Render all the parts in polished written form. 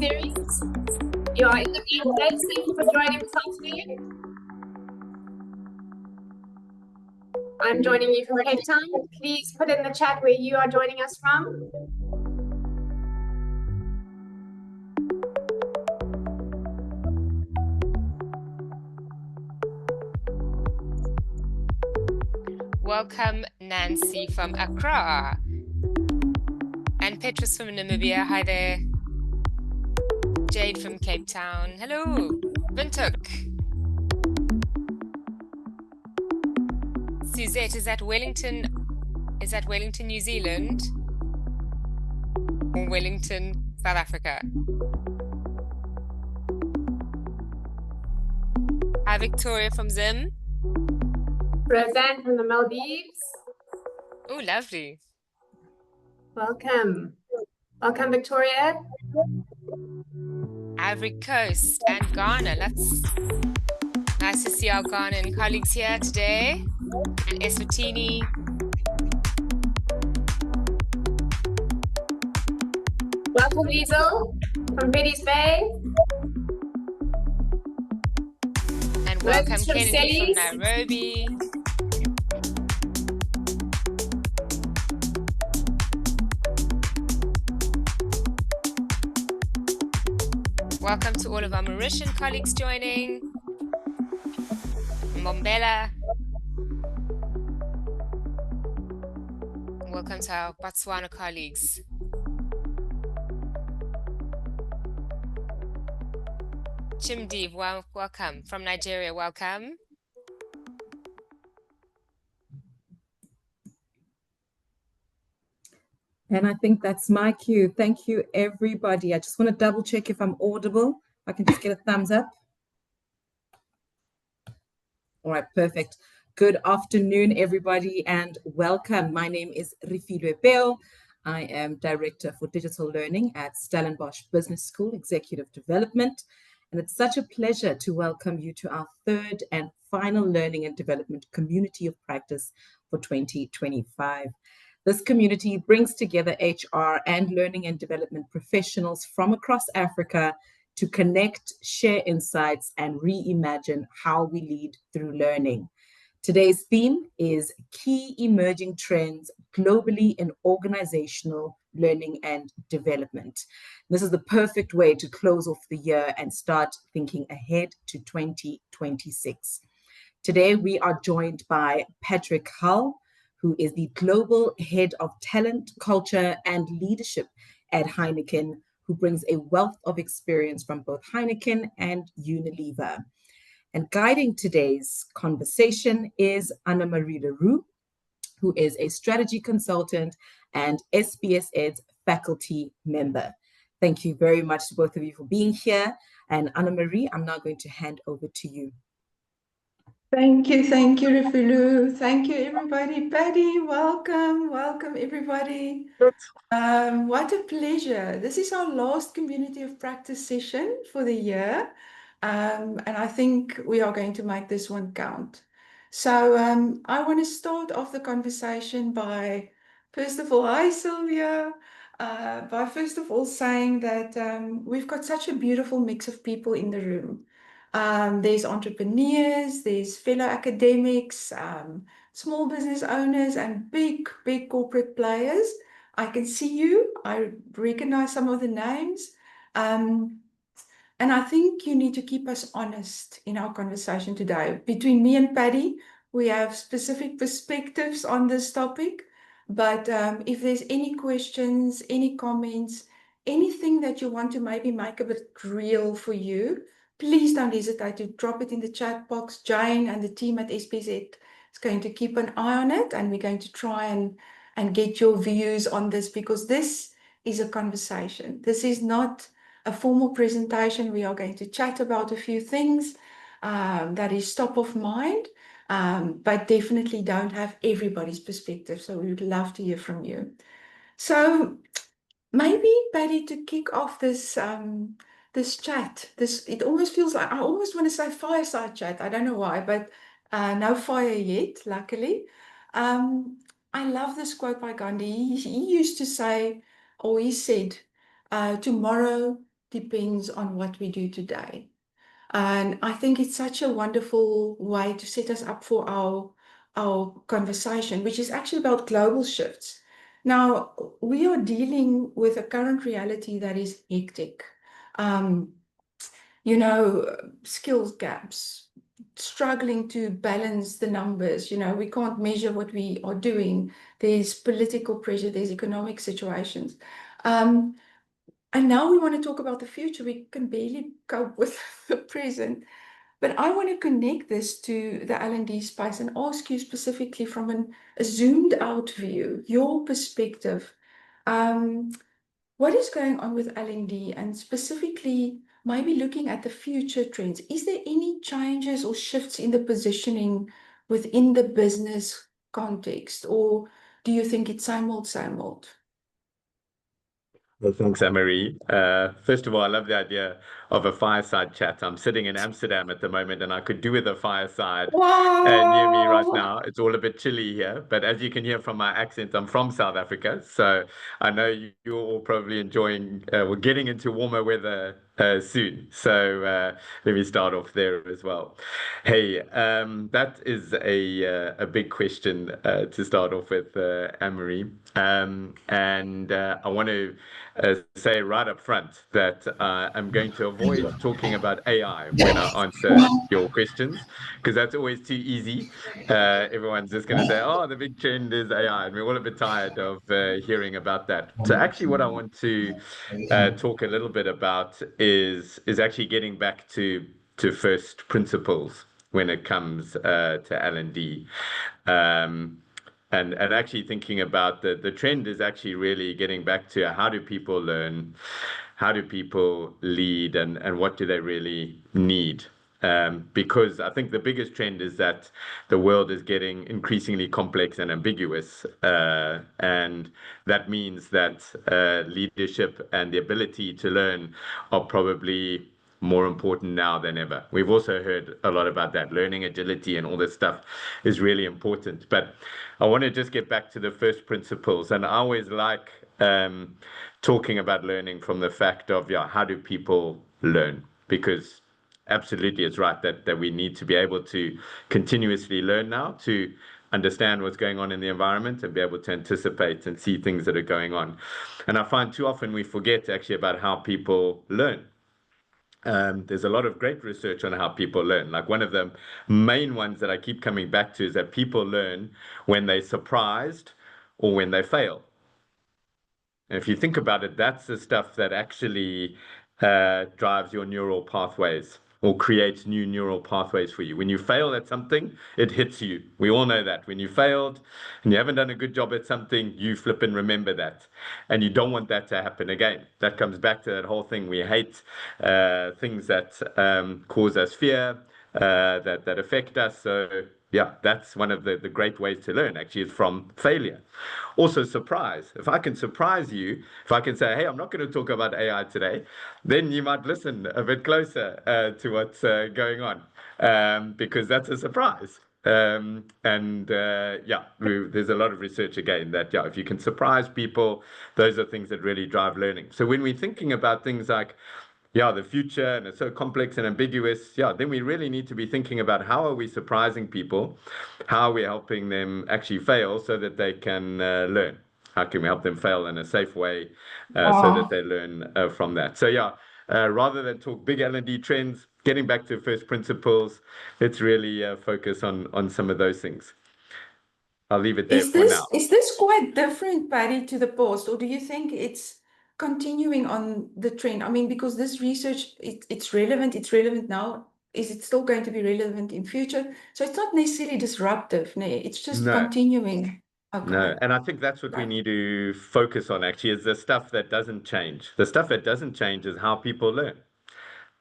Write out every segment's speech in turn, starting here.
Series. You are in the right place. Thank you for joining this afternoon. I'm joining you from Cape Town. Please put in the chat where you are joining us from. Welcome, Nancy from Accra. And Petrus from Namibia. Hi there. Jade from Cape Town. Hello. Vintuk. Suzette, is that Wellington? Is that Wellington, New Zealand? Or Wellington, South Africa? Hi, Victoria from Zim. Roseanne from the Maldives. Oh, lovely. Welcome. Welcome, Victoria. Ivory Coast and Ghana. That's nice to see our Ghanaian colleagues here today. And Eswatini. Welcome, Liesel from Paddy's Bay. And welcome, Kennedy from Nairobi. Welcome to all of our Mauritian colleagues joining. Mombela. Welcome to our Botswana colleagues. Chimdev, welcome. From Nigeria, welcome. And I think that's my cue. Thank you, everybody. I just want to double check if I'm audible. I can just get a thumbs up. All right, perfect. Good afternoon, everybody, and welcome. My name is Refilwe Bell. I am Director for Digital Learning at Stellenbosch Business School, Executive Development. And it's such a pleasure to welcome you to our third and final Learning and Development Community of Practice for 2025. This community brings together HR and learning and development professionals from across Africa to connect, share insights, and reimagine how we lead through learning. Today's theme is key emerging trends globally in organizational learning and development. This is the perfect way to close off the year and start thinking ahead to 2026. Today, we are joined by Patrick Hull, who is the Global Head of Talent, Culture, and Leadership at Heineken, who brings a wealth of experience from both Heineken and Unilever. And guiding today's conversation is Anna-Marie Roux, who is a strategy consultant and SBS-ED's faculty member. Thank you very much to both of you for being here. And Anna-Marie, I'm now going to hand over to you. Thank you, Refilwe. Thank you, everybody. Paddy, welcome, everybody. What a pleasure. This is our last community of practice session for the year. And I think we are going to make this one count. So I want to start off the conversation by, first of all, hi, Sylvia. By first of all saying that we've got such a beautiful mix of people in the room. There's entrepreneurs, there's fellow academics, small business owners, and big corporate players. I can see you. I recognize some of the names. And I think you need to keep us honest in our conversation today. Between me and Paddy, we have specific perspectives on this topic. But if there's any questions, any comments, anything that you want to maybe make a bit real for you, please don't hesitate to drop it in the chat box. Jane and the team at SBS-ED is going to keep an eye on it, and we're going to try and get your views on this, because this is a conversation. This is not a formal presentation. We are going to chat about a few things that is top of mind, but definitely don't have everybody's perspective. So we would love to hear from you. So maybe, Paddy, to kick off this this chat, it almost feels like, I almost want to say fireside chat. I don't know why, but no fire yet, luckily. I love this quote by Gandhi. He used to say, or he said, tomorrow depends on what we do today. And I think it's such a wonderful way to set us up for our conversation, which is actually about global shifts. Now, we are dealing with a current reality that is hectic. You know, skills gaps, struggling to balance the numbers. You know, we can't measure what we are doing. There's political pressure, there's economic situations. And now we want to talk about the future. We can barely cope with the present. But I want to connect this to the L&D space and ask you specifically from a zoomed out view, your perspective. What is going on with L&D, and specifically maybe looking at the future trends? Is there any changes or shifts in the positioning within the business context, or do you think it's same old, same old? Well, thanks, Anne-Marie. First of all, I love the idea of a fireside chat. I'm sitting in Amsterdam at the moment, and I could do with a fireside near me right now. It's all a bit chilly here, but as you can hear from my accent, I'm from South Africa. So I know you're all probably enjoying, we're getting into warmer weather soon. So let me start off there as well. Hey, that is a big question to start off with, Anne-Marie. And I want to say right up front that I'm going to avoid talking about AI when I answer your questions, because that's always too easy. Everyone's just going to say, oh, the big trend is AI, and we're all a bit tired of hearing about that. So actually what I want to talk a little bit about is actually getting back to first principles when it comes to L&D. And actually thinking about the trend is actually really getting back to how do people learn, how do people lead, and what do they really need? Because I think the biggest trend is that the world is getting increasingly complex and ambiguous. And that means that leadership and the ability to learn are probably more important now than ever. We've also heard a lot about that. Learning agility and all this stuff is really important. But I want to just get back to the first principles. And I always like talking about learning from the fact of, how do people learn? Because absolutely it's right that we need to be able to continuously learn now to understand what's going on in the environment and be able to anticipate and see things that are going on. And I find too often we forget actually about how people learn. There's a lot of great research on how people learn. Like one of the main ones that I keep coming back to is that people learn when they're surprised or when they fail. And if you think about it, that's the stuff that actually drives your neural pathways or creates new neural pathways for you. When you fail at something, it hits you. We all know that. When you failed and you haven't done a good job at something, you flip and remember that. And you don't want that to happen again. That comes back to that whole thing. We hate things that cause us fear, that affect us. So yeah, that's one of the great ways to learn, actually, is from failure. Also, surprise. If I can surprise you, if I can say, hey, I'm not going to talk about AI today, then you might listen a bit closer to what's going on, because that's a surprise. There's a lot of research again that, if you can surprise people, those are things that really drive learning. So when we're thinking about things like, the future, and it's so complex and ambiguous, then we really need to be thinking about how are we surprising people, how are we helping them actually fail so that they can learn. How can we help them fail in a safe way so that they learn from that? So rather than talk big L&D trends, getting back to first principles, let's really focus on some of those things. I'll leave it there for now. Is this quite different, Paddy, to the past, or do you think it's continuing on the trend? I mean, because this research, it's relevant now. Is it still going to be relevant in future? So it's not necessarily disruptive, no, it's just continuing. Okay. No, and I think that's what we need to focus on actually, is the stuff that doesn't change. The stuff that doesn't change is how people learn.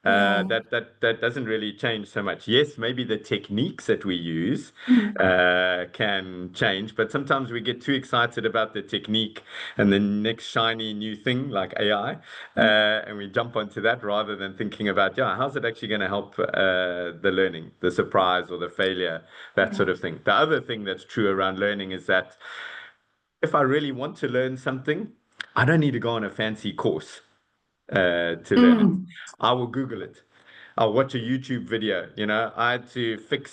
That doesn't really change so much. Yes, maybe the techniques that we use can change, but sometimes we get too excited about the technique and the next shiny new thing like AI, and we jump onto that rather than thinking about, how's it actually going to help the learning, the surprise or the failure, that sort of thing. The other thing that's true around learning is that if I really want to learn something, I don't need to go on a fancy course to learn it. I will Google it. I'll watch a YouTube video. I had to fix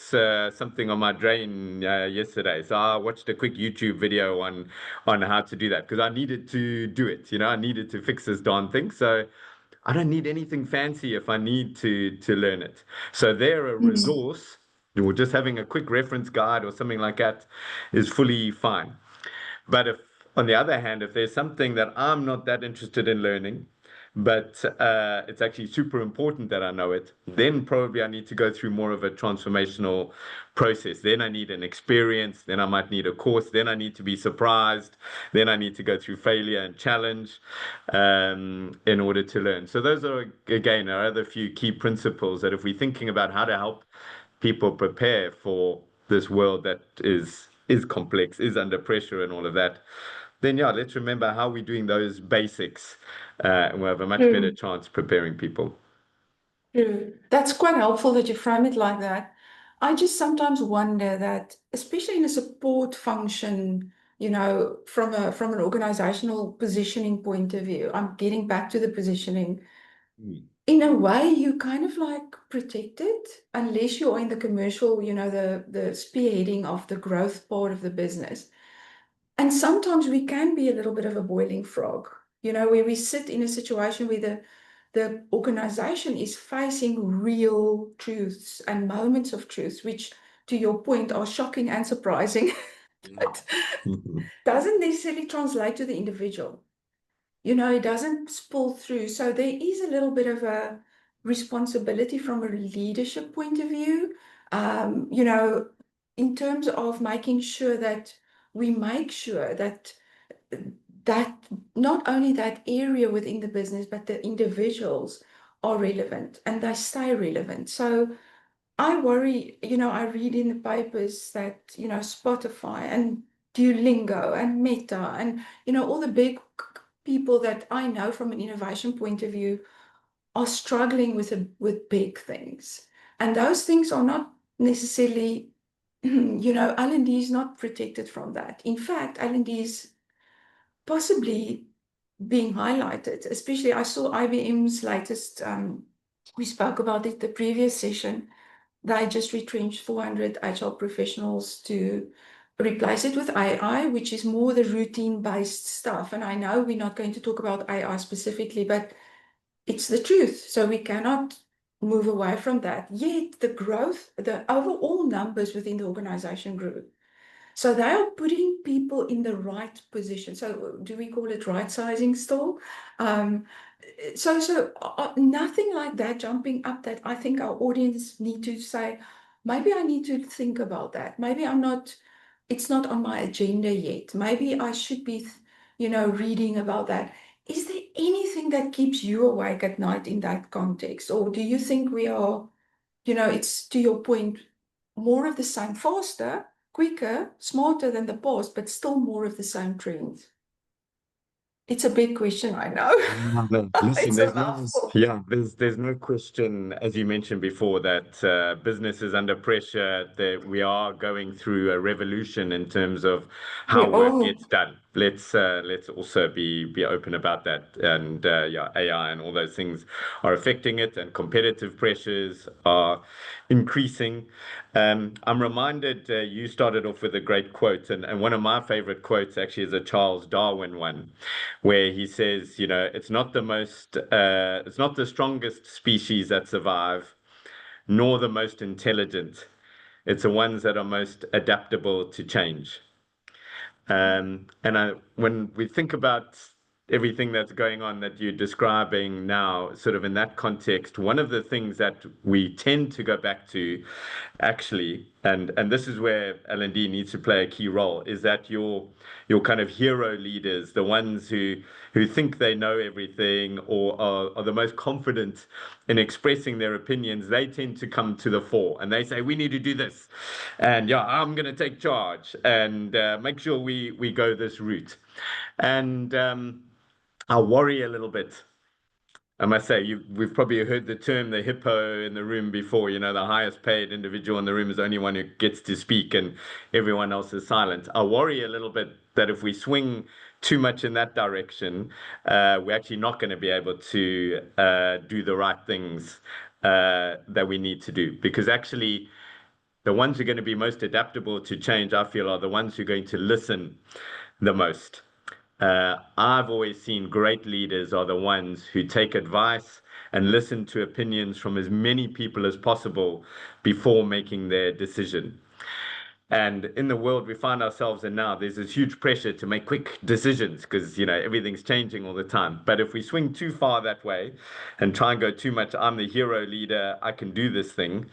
something on my drain yesterday, so I watched a quick YouTube video on how to do that because I needed to do it. I needed to fix this darn thing. So I don't need anything fancy if I need to learn it. So they're a resource, or just having a quick reference guide or something like that is fully fine. But if, on the other hand, if there's something that I'm not that interested in learning, but it's actually super important that I know it, then probably I need to go through more of a transformational process. Then I need an experience, then I might need a course, then I need to be surprised, then I need to go through failure and challenge in order to learn. So those are, again, our other few key principles that if we're thinking about how to help people prepare for this world that is complex, is under pressure and all of that, then let's remember how we're doing those basics, and we'll have a much better chance preparing people. True. That's quite helpful that you frame it like that. I just sometimes wonder that, especially in a support function, from an organizational positioning point of view, I'm getting back to the positioning. In a way, you kind of like protected, unless you are in the commercial, the spearheading of the growth part of the business. And sometimes we can be a little bit of a boiling frog, where we sit in a situation where the organization is facing real truths and moments of truth, which, to your point, are shocking and surprising, but doesn't necessarily translate to the individual. It doesn't spill through. So there is a little bit of a responsibility from a leadership point of view, in terms of making sure that we make sure that not only that area within the business, but the individuals are relevant and they stay relevant. So I worry, I read in the papers that, Spotify and Duolingo and Meta and, all the big people that I know from an innovation point of view are struggling with big things. And those things are not necessarily, L&D is not protected from that. In fact, L&D is possibly being highlighted, especially I saw IBM's latest, we spoke about it the previous session, they just retrenched 400 HR professionals to replace it with AI, which is more the routine-based stuff. And I know we're not going to talk about AI specifically, but it's the truth. So we cannot move away from that. Yet the growth, the overall numbers within the organization grew. So they are putting people in the right position. So do we call it right sizing still? So nothing like that jumping up that I think our audience need to say, maybe I need to think about that. Maybe it's not on my agenda yet. Maybe I should be, reading about that. Is there anything that keeps you awake at night in that context? Or do you think we are, it's to your point, more of the same, faster, quicker, smarter than the past, but still more of the same trends? It's a big question, I know. Listen, there's no question, as you mentioned before, that business is under pressure, that we are going through a revolution in terms of how work gets done. Let's also be open about that. And AI and all those things are affecting it, and competitive pressures are increasing. I'm reminded you started off with a great quote, and one of my favorite quotes actually is a Charles Darwin one, where he says, it's not the strongest species that survive, nor the most intelligent. It's the ones that are most adaptable to change. When we think about everything that's going on that you're describing now, sort of in that context, one of the things that we tend to go back to, actually, and this is where L&D needs to play a key role, is that your kind of hero leaders, the ones who think they know everything or are the most confident in expressing their opinions, they tend to come to the fore and they say, we need to do this. And yeah, I'm going to take charge and make sure we go this route. And I worry a little bit. I must say, we've probably heard the term the hippo in the room before. The highest paid individual in the room is the only one who gets to speak and everyone else is silent. I worry a little bit that if we swing too much in that direction, we're actually not going to be able to do the right things that we need to do. Because actually, the ones who are going to be most adaptable to change, I feel, are the ones who are going to listen the most. I've always seen great leaders are the ones who take advice and listen to opinions from as many people as possible before making their decision. And in the world we find ourselves in now, there's this huge pressure to make quick decisions because, everything's changing all the time. But if we swing too far that way and try and go too much, I'm the hero leader, I can do this thing.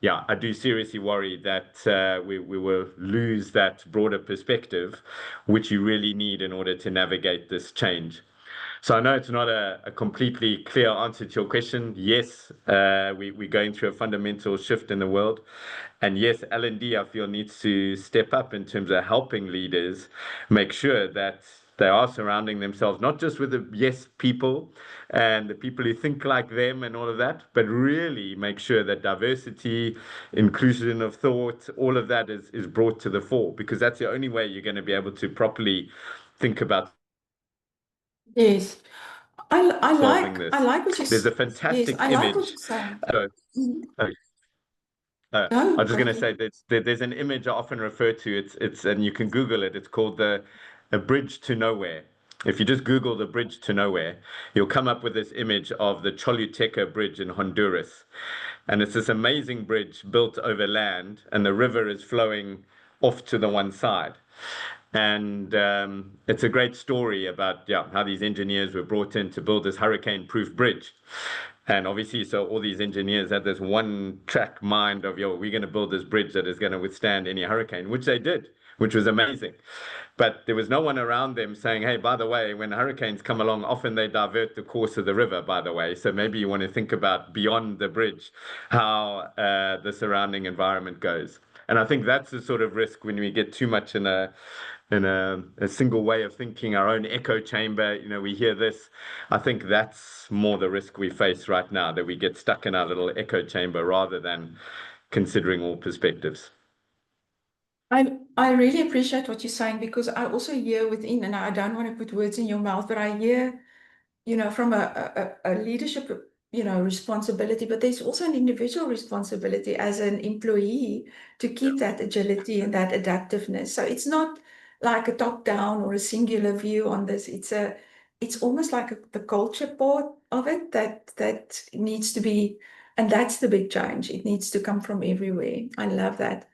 Yeah, I do seriously worry that we will lose that broader perspective, which you really need in order to navigate this change. So I know it's not a completely clear answer to your question. Yes, we're going through a fundamental shift in the world. And yes, L&D, I feel, needs to step up in terms of helping leaders make sure that they are surrounding themselves not just with the yes people and the people who think like them and all of that, but really make sure that diversity, inclusion of thought, all of that is brought to the fore, because that's the only way you're going to be able to properly think about. Yes, I solving this. like what you There's a said. fantastic Yes, I like what image. you're saying. I No, was just going to Paddy. say that there's an image I often refer to. It's and you can Google it. It's called a bridge to nowhere. If you just Google the bridge to nowhere, you'll come up with this image of the Choluteca Bridge in Honduras. And it's this amazing bridge built over land, and the river is flowing off to the one side. And it's a great story about how these engineers were brought in to build this hurricane-proof bridge. And obviously, so all these engineers had this one-track mind of, we're going to build this bridge that is going to withstand any hurricane, which they did, which was amazing. But there was no one around them saying, hey, by the way, when hurricanes come along, often they divert the course of the river, by the way. So maybe you want to think about beyond the bridge, how the surrounding environment goes. And I think that's the sort of risk when we get too much in a single way of thinking, our own echo chamber. We hear this. I think that's more the risk we face right now, that we get stuck in our little echo chamber rather than considering all perspectives. I really appreciate what you're saying, because I also hear within, and I don't want to put words in your mouth, but I hear, from a leadership, responsibility, but there's also an individual responsibility as an employee to keep that agility and that adaptiveness. So it's not like a top-down or a singular view on this. It's almost like the culture part of it that needs to be, and that's the big change. It needs to come from everywhere. I love that.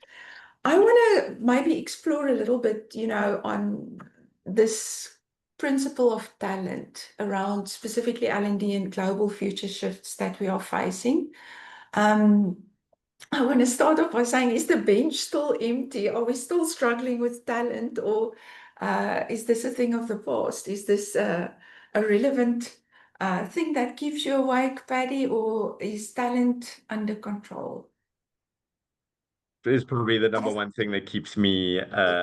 I want to maybe explore a little bit, on this principle of talent around specifically L&D and global future shifts that we are facing. I want to start off by saying, is the bench still empty? Are we still struggling with talent, or is this a thing of the past? Is this a relevant thing that keeps you awake, Paddy, or is talent under control? Is probably the number one thing that keeps me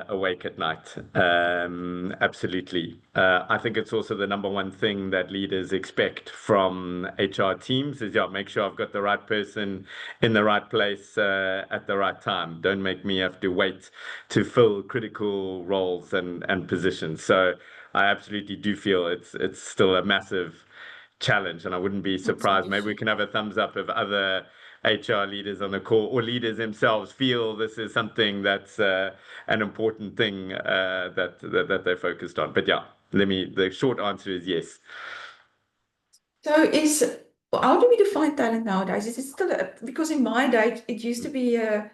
awake at night. Absolutely. I think it's also the number one thing that leaders expect from HR teams is, make sure I've got the right person in the right place at the right time. Don't make me have to wait to fill critical roles and positions. So I absolutely do feel it's still a massive challenge, and I wouldn't be surprised. Maybe we can have a thumbs up if other HR leaders on the call or leaders themselves feel this is something that's an important thing that they're focused on. But the short answer is yes. So how do we define talent nowadays? Is it still because in my day it used to be a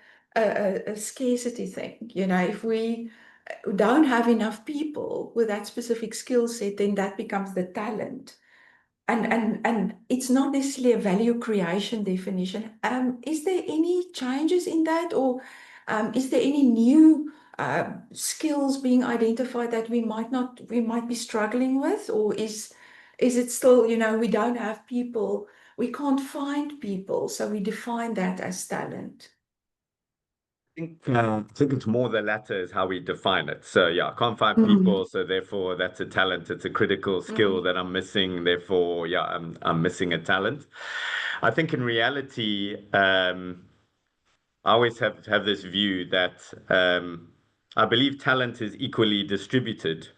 scarcity thing. If we don't have enough people with that specific skill set, then that becomes the talent. And it's not necessarily a value creation definition. Is there any changes in that, or is there any new skills being identified that we might be struggling with, or is it still, we don't have people, we can't find people, so we define that as talent? I think it's more the latter is how we define it. So yeah, I can't find people, so therefore that's a talent. It's a critical skill that I'm missing. Therefore, yeah, I'm missing a talent. I think in reality, I always have this view that I believe talent is equally distributed.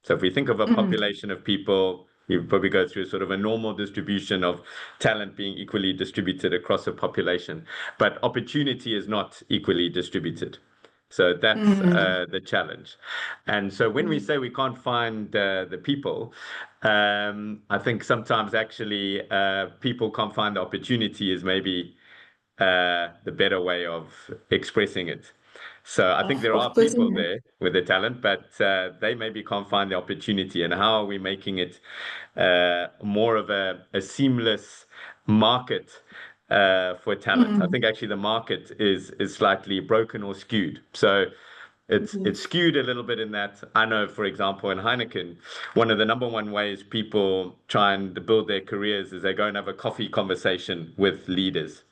So if we think of a population of people, you probably go through sort of a normal distribution of talent being equally distributed across a population, but opportunity is not equally distributed. So that's the challenge. And so when we say we can't find the people, I think sometimes actually people can't find the opportunity is maybe the better way of expressing it. So I think there are people there with the talent, but they maybe can't find the opportunity. And how are we making it more of a seamless market for talent? I think actually the market is slightly broken or skewed. So it's skewed a little bit in that I know, for example, in Heineken, one of the number one ways people try and build their careers is they go and have a coffee conversation with leaders.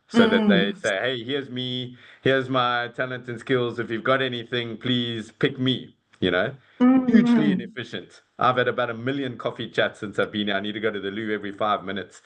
So that they say, hey, here's me, here's my talent and skills. If you've got anything, please pick me, Hugely inefficient. I've had about 1 million coffee chats since I've been here. I need to go to the loo every 5 minutes,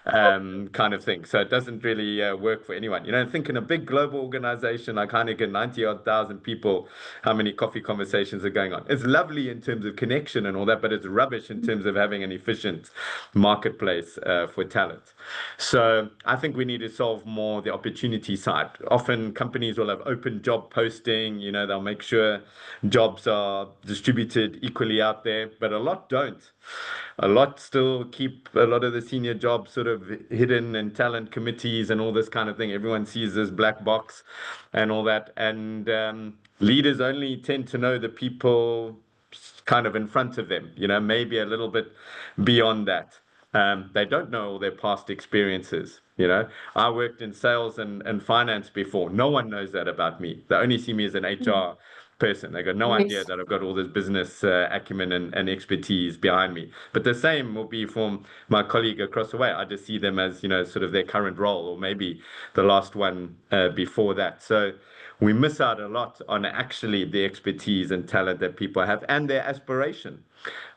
kind of thing. So it doesn't really work for anyone. Think in a big global organization like Heineken, 90-odd thousand people, how many coffee conversations are going on. It's lovely in terms of connection and all that, but it's rubbish in terms of having an efficient marketplace for talent. So I think we need to solve more the opportunity side. Often companies will have open job posting, they'll make sure jobs are distributed equally out there, but a lot don't. A lot still keep a lot of the senior jobs sort of hidden in talent committees and all this kind of thing. Everyone sees this black box and all that. And leaders only tend to know the people kind of in front of them, maybe a little bit beyond that. They don't know all their past experiences. I worked in sales and finance before. No one knows that about me. They only see me as an HR person. They got no idea that I've got all this business acumen and expertise behind me. But the same will be from my colleague across the way. I just see them as, sort of their current role, or maybe the last one before that. So we miss out a lot on actually the expertise and talent that people have and their aspiration.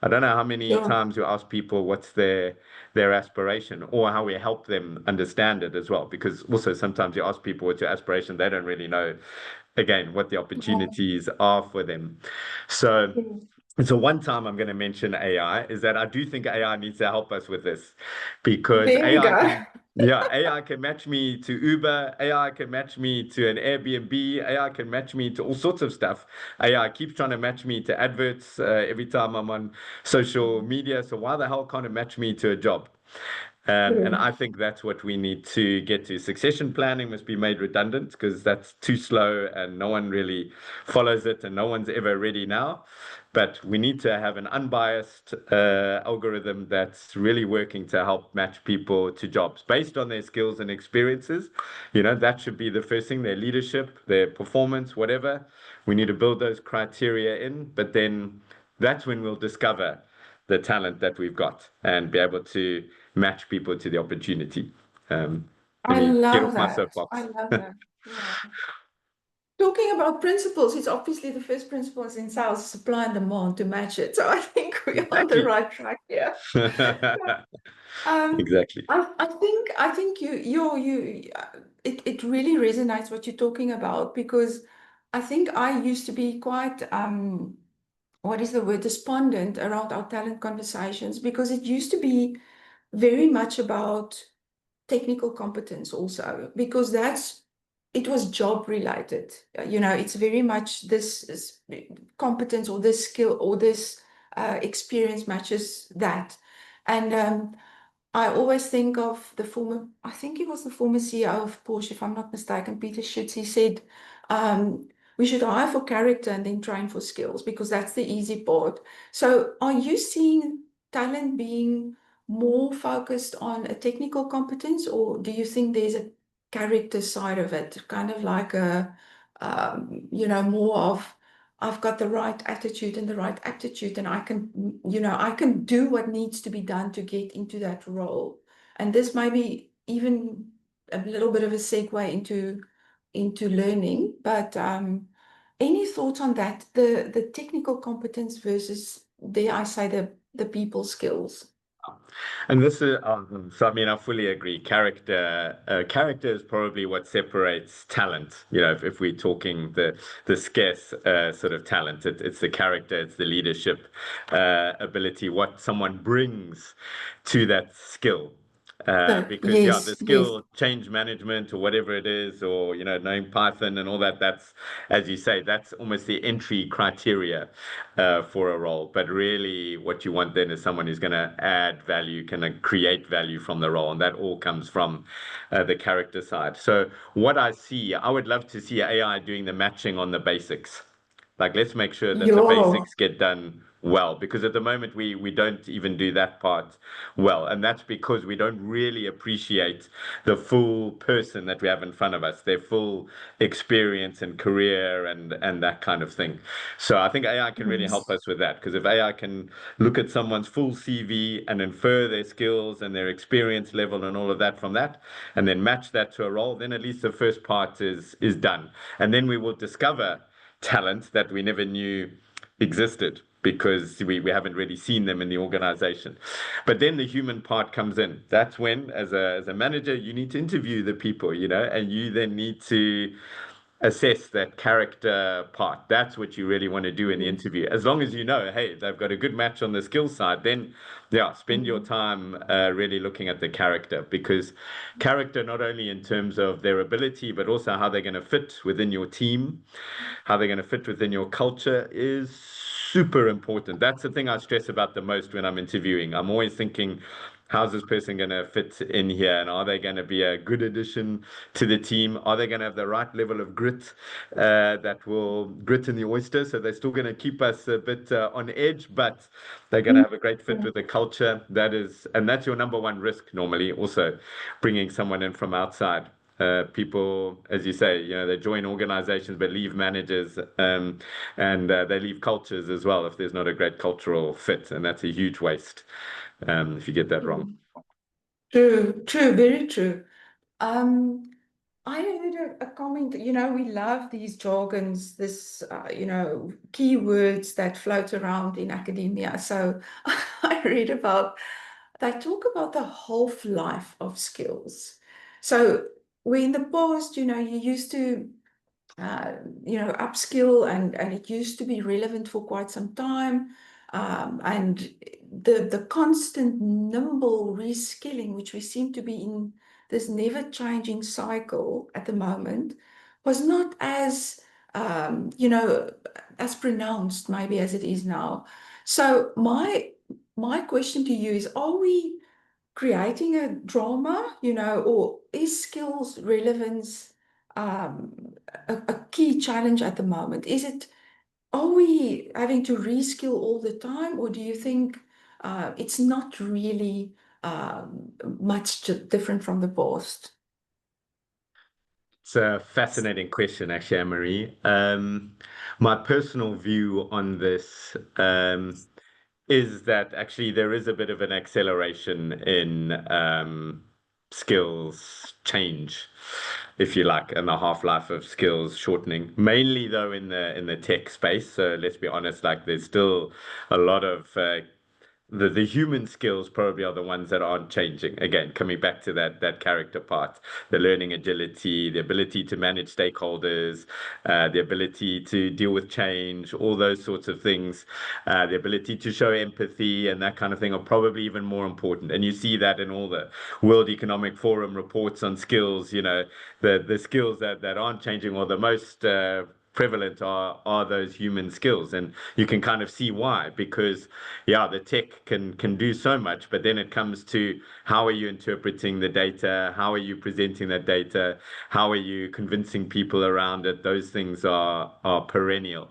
I don't know how many times you ask people what's their aspiration, or how we help them understand it as well. Because also sometimes you ask people what's your aspiration, they don't really know, again, what the opportunities are for them. So one time I'm going to mention AI is that I do think AI needs to help us with this, because AI can match me to Uber, AI can match me to an Airbnb, AI can match me to all sorts of stuff. AI keeps trying to match me to adverts every time I'm on social media. So why the hell can't it match me to a job? And I think that's what we need to get to. Succession planning must be made redundant, because that's too slow and no one really follows it and no one's ever ready now. But we need to have an unbiased algorithm that's really working to help match people to jobs based on their skills and experiences. That should be the first thing, their leadership, their performance, whatever. We need to build those criteria in, but then that's when we'll discover the talent that we've got and be able to match people to the opportunity. I love my that. soapbox. I love that. Yeah. Talking about principles, it's obviously the first principle is in sales, supply and demand, to match it. So I think we're on the right track here. Exactly. I think it really resonates what you're talking about, because I think I used to be quite what is the word, despondent around our talent conversations, because it used to be very much about technical competence also, because it was job related. It's very much this competence or this skill or this experience matches that. And I always think of I think he was the former CEO of Porsche, if I'm not mistaken, Peter Schutz. He said, we should hire for character and then train for skills because that's the easy part. So are you seeing talent being more focused on a technical competence, or do you think there's a character side of it, kind of like more of I've got the right attitude and the right aptitude, and I can do what needs to be done to get into that role. And this may be even a little bit of a segue into learning, but any thoughts on that? The technical competence versus, dare I say, the people skills. And this is, so I mean, I fully agree. Character is probably what separates talent. If we're talking the scarce sort of talent, it's the character, it's the leadership ability, what someone brings to that skill. Because the skill, change management or whatever it is, or knowing Python and all that, that's, as you say, that's almost the entry criteria for a role. But really what you want then is someone who's going to add value, can create value from the role, and that all comes from the character side. So what I would love to see AI doing the matching on the basics. Like, let's make sure that the basics get done well, because at the moment we don't even do that part well. And that's because we don't really appreciate the full person that we have in front of us, their full experience and career and that kind of thing. So I think AI can really help us with that, because if AI can look at someone's full CV and infer their skills and their experience level and all of that from that, and then match that to a role, then at least the first part is done. And then we will discover talent that we never knew existed, because we haven't really seen them in the organization. But then the human part comes in. That's when, as a manager, you need to interview the people, and you then need to assess that character part. That's what you really want to do in the interview. As long as hey, they've got a good match on the skill side, then spend your time really looking at the character, because character, not only in terms of their ability, but also how they're going to fit within your team, how they're going to fit within your culture, is super important. That's the thing I stress about the most when I'm interviewing. I'm always thinking, how's this person going to fit in here? And are they going to be a good addition to the team? Are they going to have the right level of grit that will grit in the oyster? So they're still going to keep us a bit on edge, but they're going to have a great fit with the culture. And that's your number one risk normally, also bringing someone in from outside. People, as you say, they join organizations but leave managers, and they leave cultures as well if there's not a great cultural fit, and that's a huge waste if you get that wrong. True, very true. I heard a comment, we love these jargons, this, keywords that float around in academia. So I read they talk about the half-life of skills. So where in the past, you used to, upskill and it used to be relevant for quite some time. And the constant nimble reskilling, which we seem to be in this never-changing cycle at the moment, was not as, as pronounced maybe as it is now. So my question to you is, are we creating a drama, or is skills relevance a key challenge at the moment? Are we having to reskill all the time, or do you think it's not really much different from the past? It's a fascinating question, actually, Anne-Marie. My personal view on this is that actually there is a bit of an acceleration in skills change, if you like, and the half-life of skills shortening, mainly though in the tech space. So let's be honest, like, there's still a lot of the human skills probably are the ones that aren't changing. Again, coming back to that character part, the learning agility, the ability to manage stakeholders, the ability to deal with change, all those sorts of things, the ability to show empathy and that kind of thing are probably even more important. And you see that in all the World Economic Forum reports on skills. The skills that aren't changing, or the most prevalent are those human skills. And you can kind of see why, because the tech can do so much, but then it comes to how are you interpreting the data, how are you presenting that data, how are you convincing people around it. Those things are perennial.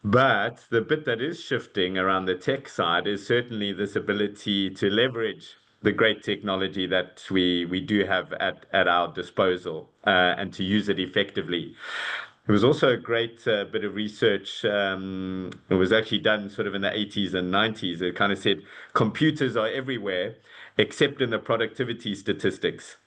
But the bit that is shifting around the tech side is certainly this ability to leverage the great technology that we do have at our disposal, and to use it effectively. It was also a great bit of research. It was actually done sort of in the 80s and 90s. It kind of said computers are everywhere except in the productivity statistics.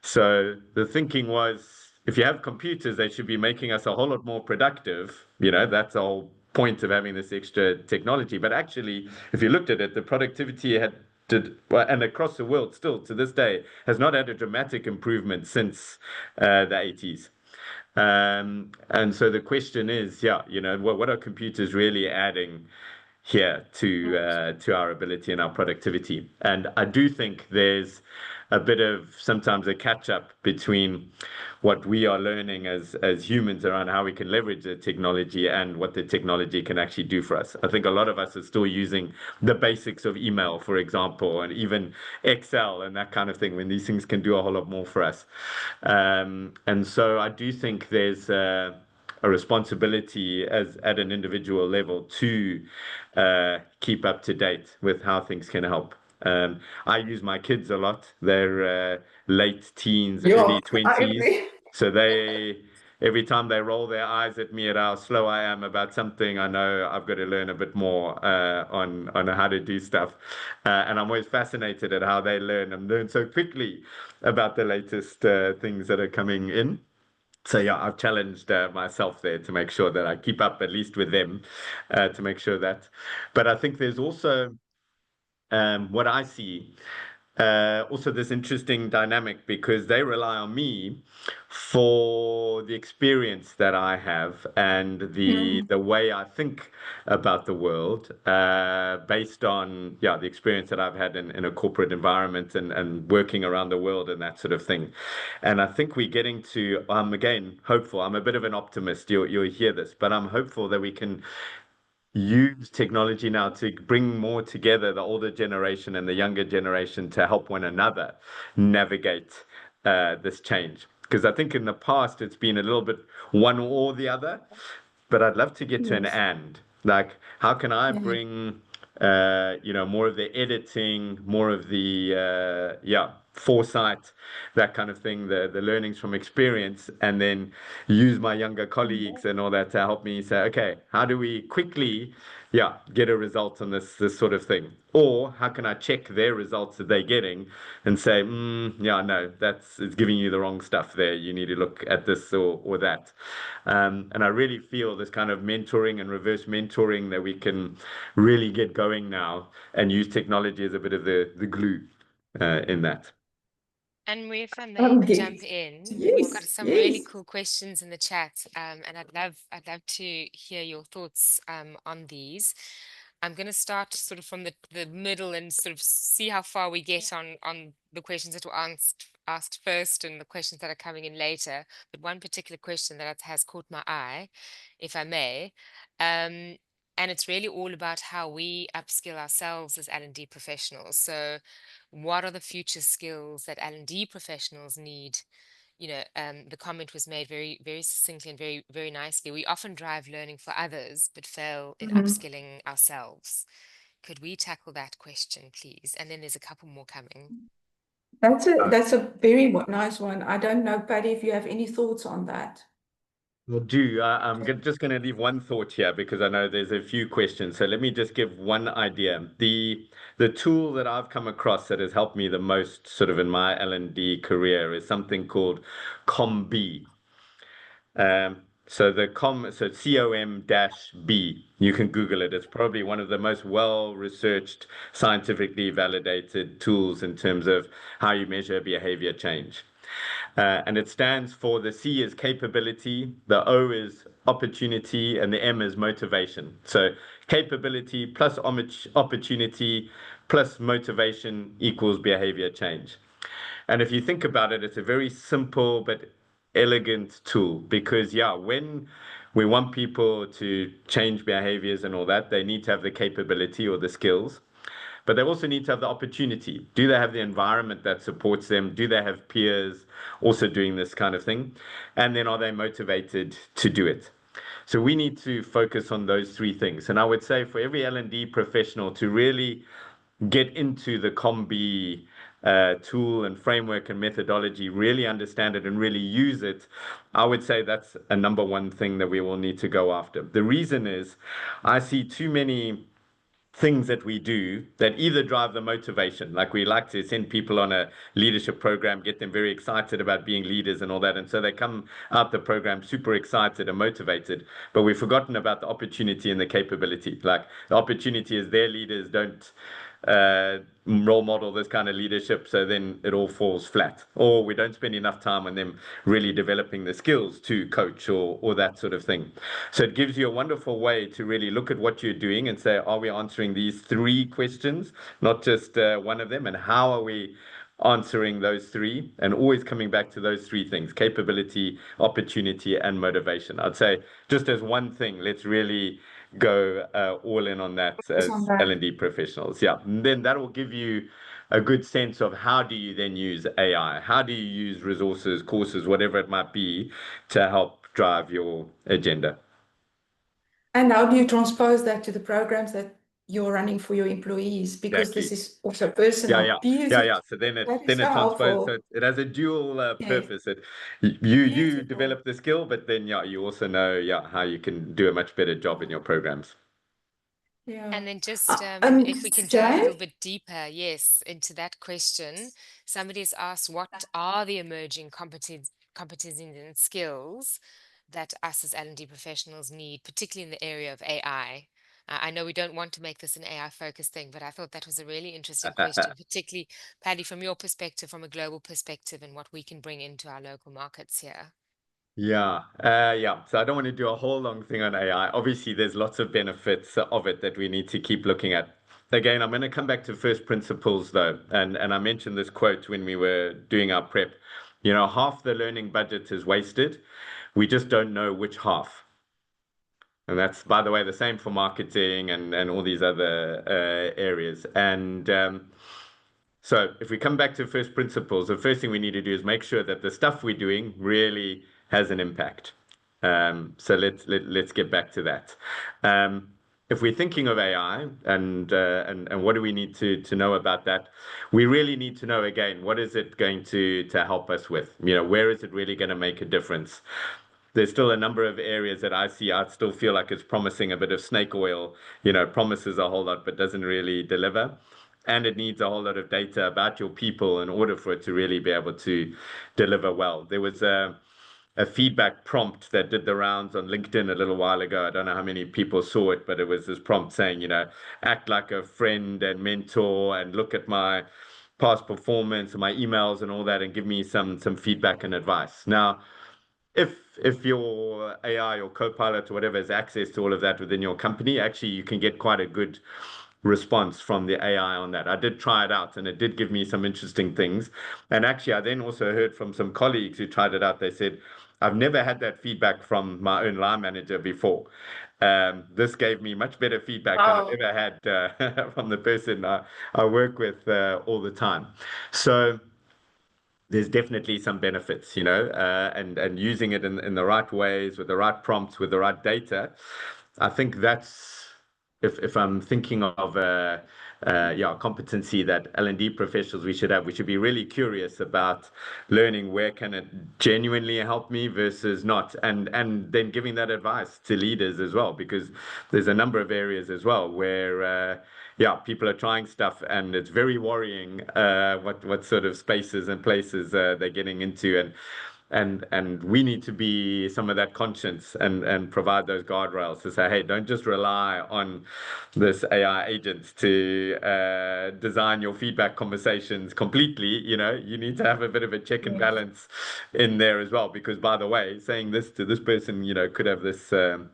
So the thinking was, if you have computers, they should be making us a whole lot more productive. That's the whole point of having this extra technology. But actually, if you looked at it, the productivity and across the world still to this day, has not had a dramatic improvement since the 80s. And so the question is, what are computers really adding here to our ability and our productivity? And I do think there's a bit of sometimes a catch up between what we are learning as humans around how we can leverage the technology and what the technology can actually do for us. I think a lot of us are still using the basics of email, for example, and even Excel and that kind of thing, when these things can do a whole lot more for us. And so I do think there's a responsibility at an individual level to keep up to date with how things can help. I use my kids a lot. They're late teens, early 20s. So every time they roll their eyes at me at how slow I am about something, I know I've got to learn a bit more on how to do stuff. And I'm always fascinated at how they learn and learn so quickly about the latest things that are coming in. So I've challenged myself there to make sure that I keep up at least with them, to make sure that. But I think there's also what I see, also this interesting dynamic, because they rely on me for the experience that I have and the way I think about the world, based on the experience that I've had in a corporate environment and working around the world and that sort of thing. And I think we're getting to, I'm again hopeful. I'm a bit of an optimist. You'll hear this, but I'm hopeful that we can use technology now to bring more together the older generation and the younger generation to help one another navigate this change. Because I think in the past it's been a little bit one or the other, but I'd love to get to an and. Like, how can I bring more of the editing, more of the foresight, that kind of thing, the learnings from experience, and then use my younger colleagues and all that to help me say, okay, how do we quickly get a result on this sort of thing? Or how can I check their results that they're getting and say, no, it's giving you the wrong stuff there. You need to look at this or that. And I really feel this kind of mentoring and reverse mentoring that we can really get going now and use technology as a bit of the glue in that. And if I may jump in, we've got some really Yes. cool questions in the chat, and I'd love to hear your thoughts on these. I'm going to start sort of from the middle and sort of see how far we get on the questions that were asked first and the questions that are coming in later. But one particular question that has caught my eye, if I may, and it's really all about how we upskill ourselves as L&D professionals. So what are the future skills that L&D professionals need? The comment was made very, very succinctly and very, very nicely. We often drive learning for others, but fail in upskilling ourselves. Could we tackle that question, please? And then there's a couple more coming. That's a very nice one. I don't know, Paddy, if you have any thoughts on that. Well, I'm just going to leave one thought here because I know there's a few questions. So let me just give one idea. The tool that I've come across that has helped me the most sort of in my L&D career is something called COM-B. So COM-B. You can Google it. It's probably one of the most well-researched, scientifically validated tools in terms of how you measure behavior change. And it stands for, the C is capability, the O is opportunity, and the M is motivation. So capability plus opportunity plus motivation equals behavior change. And if you think about it, it's a very simple but elegant tool because, yeah, when we want people to change behaviors and all that, they need to have the capability or the skills, but they also need to have the opportunity. Do they have the environment that supports them? Do they have peers also doing this kind of thing? And then are they motivated to do it? So we need to focus on those three things. And I would say for every L&D professional to really get into the COM-B tool and framework and methodology, really understand it and really use it, I would say that's a number one thing that we will need to go after. The reason is I see too many things that we do that either drive the motivation, like we like to send people on a leadership program, get them very excited about being leaders and all that, and so they come out the program super excited and motivated, but we've forgotten about the opportunity and the capability. Like the opportunity is their leaders don't role model this kind of leadership, so then it all falls flat, or we don't spend enough time on them really developing the skills to coach or that sort of thing. So it gives you a wonderful way to really look at what you're doing and say, are we answering these three questions, not just one of them, and how are we answering those three, and always coming back to those three things: capability, opportunity, and motivation. I'd say just as one thing, let's really go all in on that as L&D professionals. Yeah, and then that will give you a good sense of how do you then use AI, how do you use resources, courses, whatever it might be, to help drive your agenda. And how do you transpose that to the programs that you're running for your employees? Because Exactly. this is also personal. Yeah. So then it transposes. So it has a dual purpose. You develop the skill, but then you also know how you can do a much better job in your programs. Yeah. And then just if we can dive a little bit deeper, yes, into that question, somebody's asked, what are the emerging competencies and skills that us as L&D professionals need, particularly in the area of AI? I know we don't want to make this an AI-focused thing, but I thought that was a really interesting question, particularly, Paddy, from your perspective, from a global perspective, and what we can bring into our local markets here. Yeah. So I don't want to do a whole long thing on AI. Obviously, there's lots of benefits of it that we need to keep looking at. Again, I'm going to come back to first principles, though. And I mentioned this quote when we were doing our prep. Half the learning budget is wasted. We just don't know which half. And that's, by the way, the same for marketing and all these other areas. And so if we come back to first principles, the first thing we need to do is make sure that the stuff we're doing really has an impact. So let's get back to that. If we're thinking of AI and what do we need to know about that, we really need to know, again, what is it going to help us with? Where is it really going to make a difference? There's still a number of areas that I still feel like it's promising a bit of snake oil, promises a whole lot, but doesn't really deliver. And it needs a whole lot of data about your people in order for it to really be able to deliver well. There was a feedback prompt that did the rounds on LinkedIn a little while ago. I don't know how many people saw it, but it was this prompt saying, act like a friend and mentor and look at my past performance and my emails and all that and give me some feedback and advice. Now, if your AI or Copilot or whatever has access to all of that within your company, actually you can get quite a good response from the AI on that. I did try it out and it did give me some interesting things. And actually, I then also heard from some colleagues who tried it out. They said, I've never had that feedback from my own line manager before. This gave me much better feedback than I've ever had from the person I work with all the time. So there's definitely some benefits, and using it in the right ways, with the right prompts, with the right data. I think that's, if I'm thinking of a competency that L&D professionals we should be really curious about learning where can it genuinely help me versus not, and then giving that advice to leaders as well, because there's a number of areas as well where people are trying stuff and it's very worrying what sort of spaces and places they're getting into, and we need to be some of that conscience and provide those guardrails to say, hey, don't just rely on this AI agent to design your feedback conversations completely. You need to have a bit of a check and balance in there as well, because, by the way, saying this to this person, could have this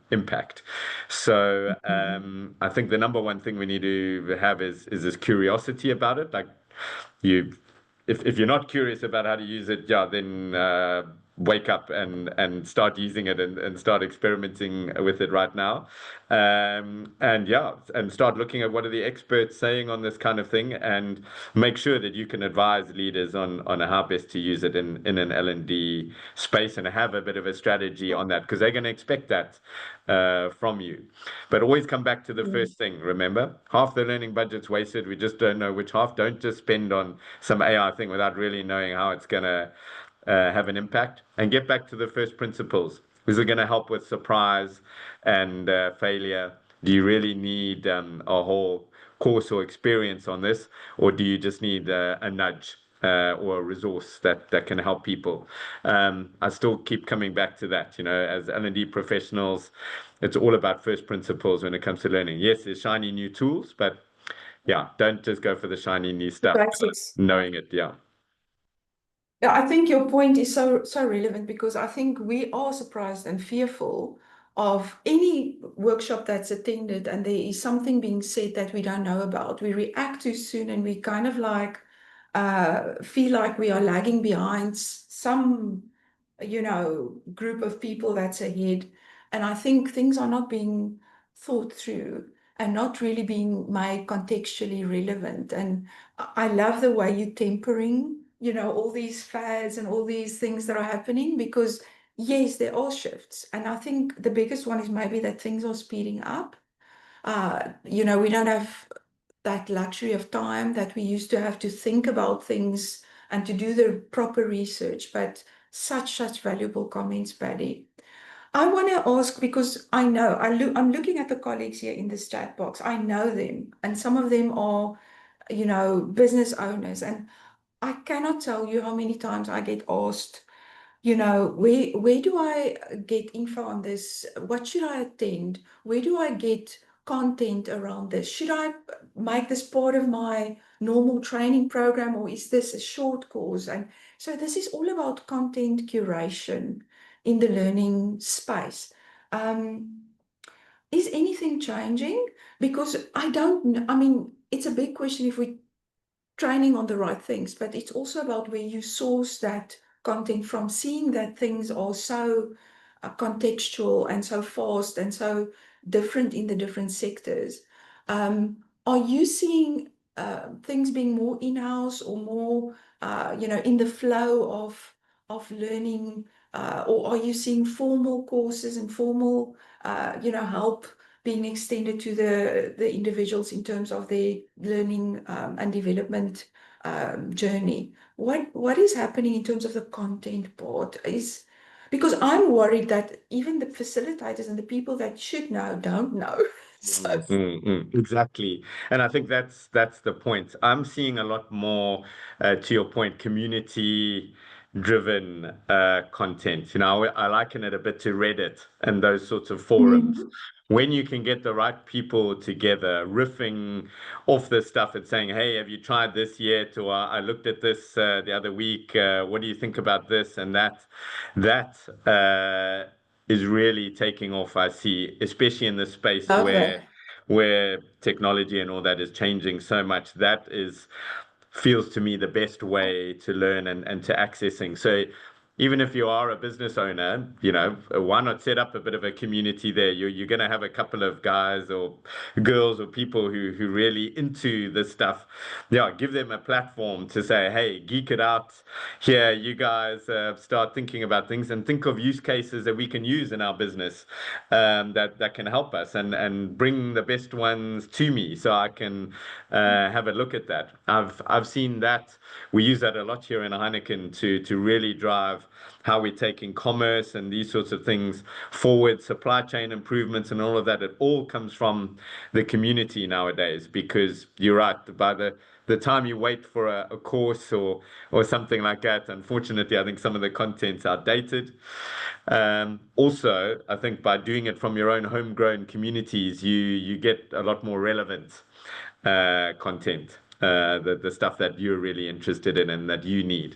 impact. So I think the number one thing we need to have is this curiosity about it. Like if you're not curious about how to use it, then wake up and start using it and start experimenting with it right now. And start looking at what are the experts saying on this kind of thing, and make sure that you can advise leaders on how best to use it in an L&D space, and have a bit of a strategy on that, because they're going to expect that from you. But always come back to the first thing. Remember, half the learning budget's wasted. We just don't know which half. Don't just spend on some AI thing without really knowing how it's going to have an impact, and get back to the first principles. Is it going to help with surprise and failure? Do you really need a whole course or experience on this, or do you just need a nudge or a resource that can help people? I still keep coming back to that. As L&D professionals, it's all about first principles when it comes to learning. Yes, there's shiny new tools, but don't just go for the shiny new stuff. Basics. Knowing it, Yeah, I think your point is so relevant, because I think we are surprised and fearful of any workshop that's attended and there is something being said that we don't know about. We react too soon, and we kind of like feel like we are lagging behind some, group of people that's ahead. And I think things are not being thought through and not really being made contextually relevant. And I love the way you're tempering all these fads and all these things that are happening, because yes, there are shifts. And I think the biggest one is maybe that things are speeding up. We don't have that luxury of time that we used to have to think about things and to do the proper research. But such valuable comments, Paddy. I want to ask, because I know I'm looking at the colleagues here in this chat box. I know them, and some of them are, business owners, and I cannot tell you how many times I get asked, where do I get info on this? What should I attend? Where do I get content around this? Should I make this part of my normal training program, or is this a short course? And so this is all about content curation in the learning space. Is anything changing? Because I don't know. I mean, it's a big question if we training on the right things, but it's also about where you source that content from, seeing that things are so contextual and so fast and so different in the different sectors. Are you seeing things being more in-house or more, in the flow of learning, or are you seeing formal courses and formal, help being extended to the individuals in terms of their learning and development journey? What is happening in terms of the content part? Because I'm worried that even the facilitators and the people that should know don't know. So Exactly. And I think that's the point. I'm seeing a lot more, to your point, community driven content. I liken it a bit to Reddit and those sorts of forums. When you can get the right people together, riffing off this stuff and saying, hey, have you tried this yet? Or I looked at this the other week. What do you think about this? And that is really taking off, I see, especially in this space where technology and all that is changing so much. That feels to me the best way to learn and to accessing. So even if you are a business owner, why not set up a bit of a community there? You're going to have a couple of guys or girls or people who really into this stuff. Give them a platform to say, hey, geek it out here. You guys start thinking about things and think of use cases that we can use in our business that can help us, and bring the best ones to me so I can have a look at that. I've seen that. We use that a lot here in Heineken to really drive how we're taking commerce and these sorts of things forward, supply chain improvements and all of that. It all comes from the community nowadays, because you're right, by the time you wait for a course or something like that, unfortunately, I think some of the content's outdated. Also, I think by doing it from your own homegrown communities, you get a lot more relevant content. The stuff that you're really interested in and that you need.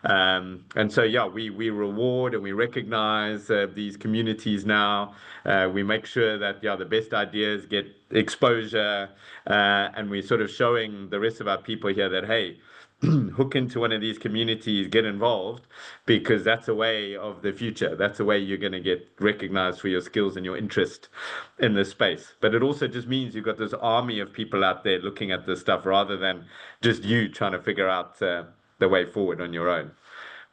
And so, we reward and we recognize these communities now. We make sure that, the best ideas get exposure, and we're sort of showing the rest of our people here that, hey, hook into one of these communities, get involved, because that's a way of the future. That's a way you're going to get recognized for your skills and your interest in this space. But it also just means you've got this army of people out there looking at this stuff rather than just you trying to figure out the way forward on your own,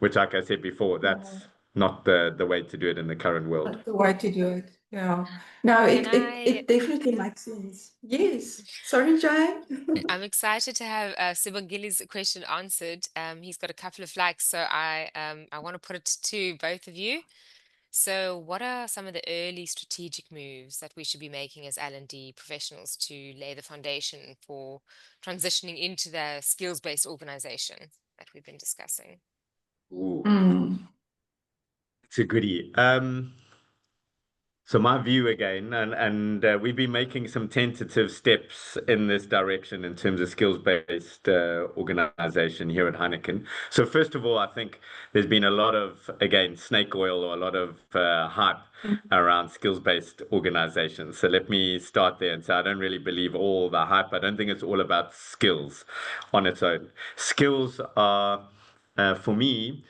which, like I said before, that's not the way to do it in the current world. Not the way to do it. Yeah. No, it definitely makes sense. Yes. Sorry, Jane. I'm excited to have Sibongili's question answered. He's got a couple of flags, so I want to put it to both of you. So what are some of the early strategic moves that we should be making as L&D professionals to lay the foundation for transitioning into the skills-based organization that we've been discussing? Ooh. It's a goodie. So my view again, and we've been making some tentative steps in this direction in terms of skills-based organization here at Heineken. So first of all, I think there's been a lot of, again, snake oil or a lot of hype around skills-based organizations. So let me start there and say I don't really believe all the hype. I don't think it's all about skills on its own. Skills are, for me,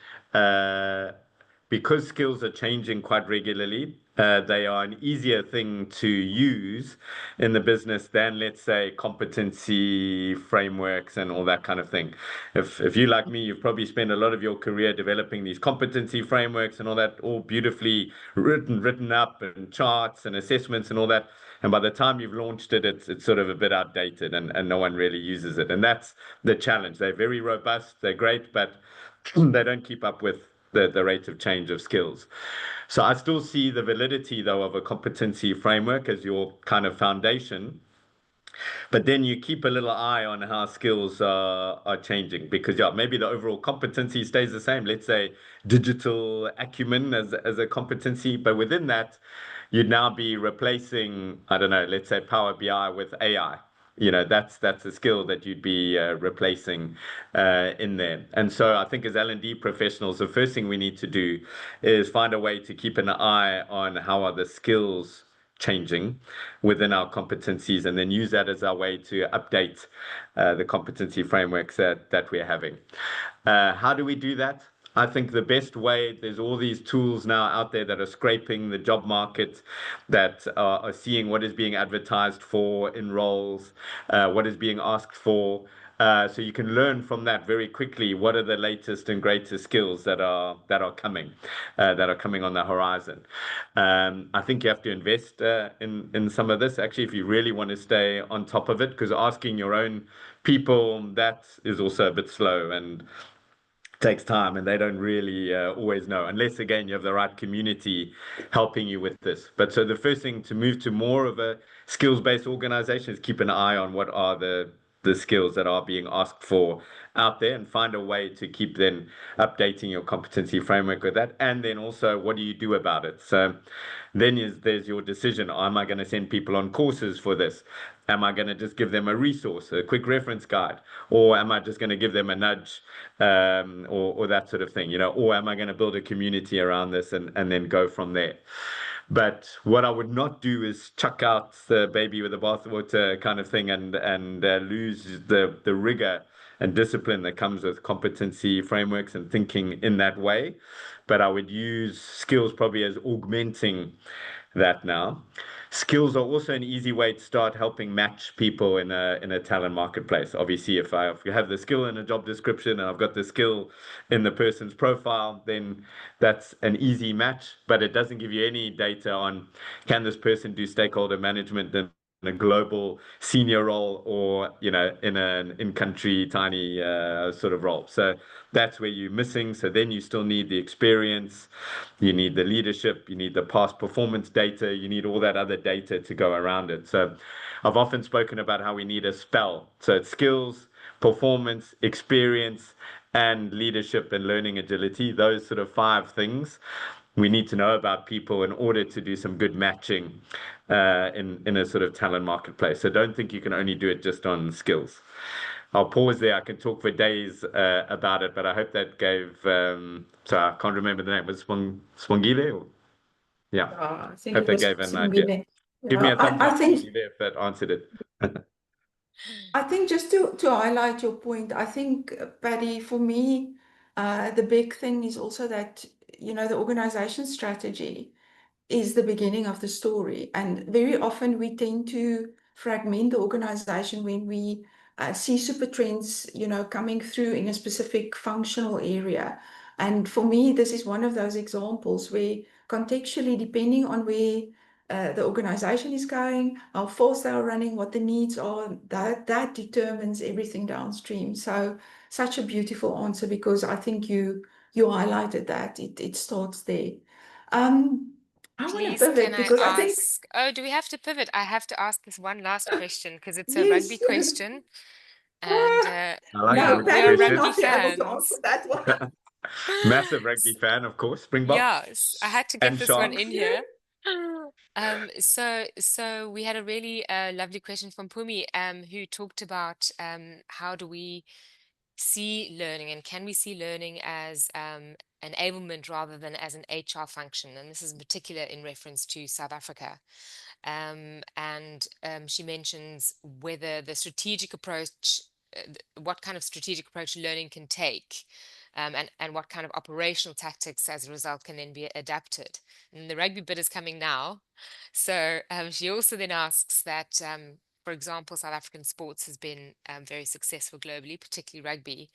because skills are changing quite regularly, they are an easier thing to use in the business than, let's say, competency frameworks and all that kind of thing. If you, like me, you've probably spent a lot of your career developing these competency frameworks and all that, all beautifully written up, and charts and assessments and all that. And by the time you've launched it, it's sort of a bit outdated, and no one really uses it. And that's the challenge. They're very robust, they're great, but they don't keep up with the rate of change of skills. So I still see the validity, though, of a competency framework as your kind of foundation. But then you keep a little eye on how skills are changing, because maybe the overall competency stays the same. Let's say digital acumen as a competency, but within that, you'd now be replacing, I don't know, let's say Power BI with AI. That's a skill that you'd be replacing in there. And so I think as L&D professionals, the first thing we need to do is find a way to keep an eye on how are the skills changing within our competencies, and then use that as our way to update the competency frameworks that we're having. How do we do that? I think the best way, there's all these tools now out there that are scraping the job market, that are seeing what is being advertised for in roles, what is being asked for. So you can learn from that very quickly what are the latest and greatest skills that are coming on the horizon. I think you have to invest in some of this, actually, if you really want to stay on top of it, because asking your own people, that is also a bit slow and takes time, and they don't really always know, unless, again, you have the right community helping you with this. But so the first thing to move to more of a skills-based organization is keep an eye on what are the skills that are being asked for out there, and find a way to keep then updating your competency framework with that. And then also, what do you do about it? So then there's your decision. Am I going to send people on courses for this? Am I going to just give them a resource, a quick reference guide? Or am I just going to give them a nudge, or that sort of thing? Or am I going to build a community around this and then go from there? But what I would not do is chuck out the baby with the bathwater kind of thing and lose the rigor and discipline that comes with competency frameworks and thinking in that way. But I would use skills probably as augmenting that now. Skills are also an easy way to start helping match people in a talent marketplace. Obviously, if I have the skill in a job description and I've got the skill in the person's profile, then that's an easy match, but it doesn't give you any data on, can this person do stakeholder management in a global senior role, or in an in-country tiny sort of role. So that's where you're missing. So then you still need the experience, you need the leadership, you need the past performance data, you need all that other data to go around it. So I've often spoken about how we need a spell. So it's skills, performance, experience, and leadership and learning agility. Those sort of 5 things we need to know about people in order to do some good matching in a sort of talent marketplace. So don't think you can only do it just on skills. I'll pause there. I can talk for days about it, but I hope that gave, so I can't remember the name. Was Swangile? Or? Yeah. I think hope it that was gave an idea. Swangile. Give me a thumbs up I think if that answered it. I think just to highlight your point, I think, Paddy, for me, the big thing is also that, the organization strategy is the beginning of the story. And very often we tend to fragment the organization when we see super trends, coming through in a specific functional area. And for me, this is one of those examples where contextually, depending on where the organization is going, how fast they are running, what the needs are, that determines everything downstream. So such a beautiful answer, because I think you highlighted that it starts there. Um, I want to Please, can pivot I because I think, ask? Oh, do we have to pivot? I have to ask this one last question because it's a rugby yes, question. And I like the no, rugby we are Paddy will question. rugby not be able to answer fans. that one. Massive rugby fan, of course. Springboks Yes, I had to get and this one Sharks. in here. So we had a really lovely question from Pumi, who talked about how do we see learning and can we see learning as enablement rather than as an HR function? And this is in particular in reference to South Africa. And she mentions whether the strategic approach, what kind of strategic approach learning can take, and what kind of operational tactics as a result can then be adapted. And the rugby bit is coming now. So she also then asks that, for example, South African sports has been very successful globally, particularly rugby,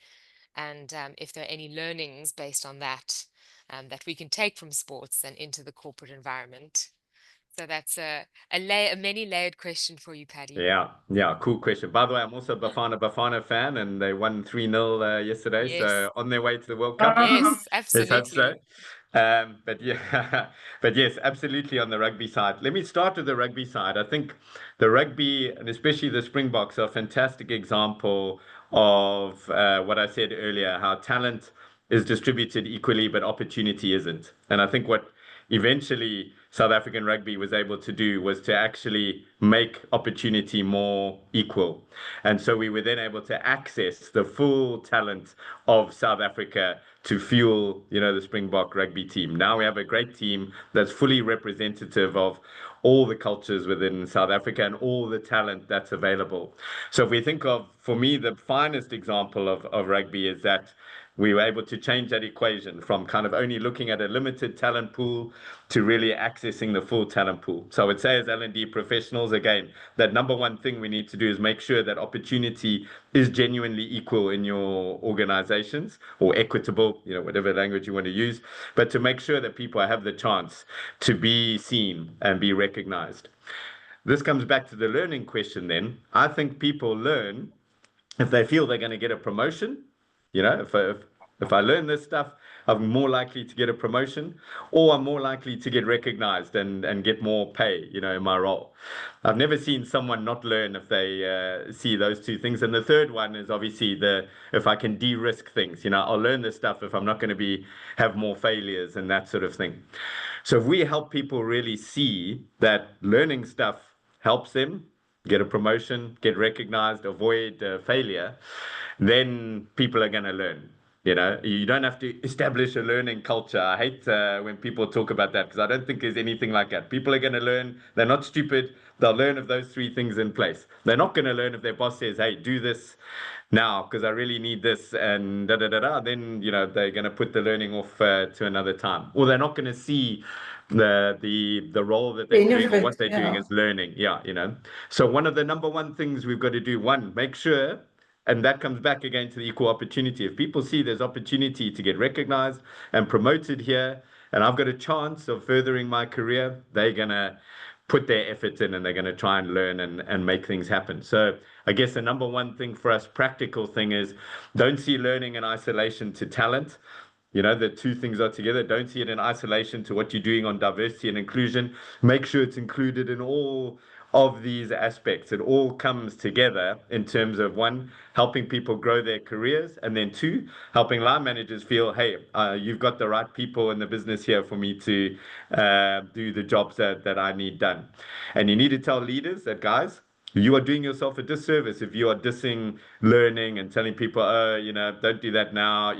and if there are any learnings based on that that we can take from sports and into the corporate environment. So that's a many layered question for you, Paddy. Yeah, cool question. By the way, I'm also a Bafana fan, and they won 3-0 yesterday, Yes, so on their way to the World Cup. yes, Let's hope so. absolutely. But yeah, but yes, absolutely on the rugby side. Let me start with the rugby side. I think the rugby, and especially the Springboks, are a fantastic example of what I said earlier, how talent is distributed equally, but opportunity isn't. And I think what eventually South African rugby was able to do was to actually make opportunity more equal. And so we were then able to access the full talent of South Africa to fuel, the Springbok rugby team. Now we have a great team that's fully representative of all the cultures within South Africa and all the talent that's available. So if we think of, for me, the finest example of rugby is that we were able to change that equation from kind of only looking at a limited talent pool to really accessing the full talent pool. So I would say as L&D professionals, again, that number one thing we need to do is make sure that opportunity is genuinely equal in your organizations, or equitable, whatever language you want to use, but to make sure that people have the chance to be seen and be recognized. This comes back to the learning question then. I think people learn if they feel they're going to get a promotion. If I learn this stuff, I'm more likely to get a promotion, or I'm more likely to get recognized and get more pay, in my role. I've never seen someone not learn if they see those two things. And the third one is obviously if I can de-risk things, I'll learn this stuff if I'm not going to have more failures and that sort of thing. So if we help people really see that learning stuff helps them get a promotion, get recognized, avoid failure, then people are going to learn. You don't have to establish a learning culture. I hate when people talk about that, because I don't think there's anything like that. People are going to learn. They're not stupid. They'll learn if those three things in place. They're not going to learn if their boss says, hey, do this now because I really need this and da da da da. Then, they're going to put the learning off to another time. Or they're not going to see the role that they're doing or what they're doing as learning. Yeah, So one of the number one things we've got to do, one, make sure. And that comes back again to the equal opportunity. If people see there's opportunity to get recognized and promoted here, and I've got a chance of furthering my career, they're going to put their effort in and they're going to try and learn and make things happen. So I guess the number one thing for us, practical thing, is don't see learning in isolation to talent. The two things are together. Don't see it in isolation to what you're doing on diversity and inclusion. Make sure it's included in all of these aspects. It all comes together in terms of, one, helping people grow their careers, and then two, helping line managers feel, hey, you've got the right people in the business here for me to do the jobs that I need done. And you need to tell leaders that, guys, you are doing yourself a disservice if you are dissing learning and telling people, don't do that now,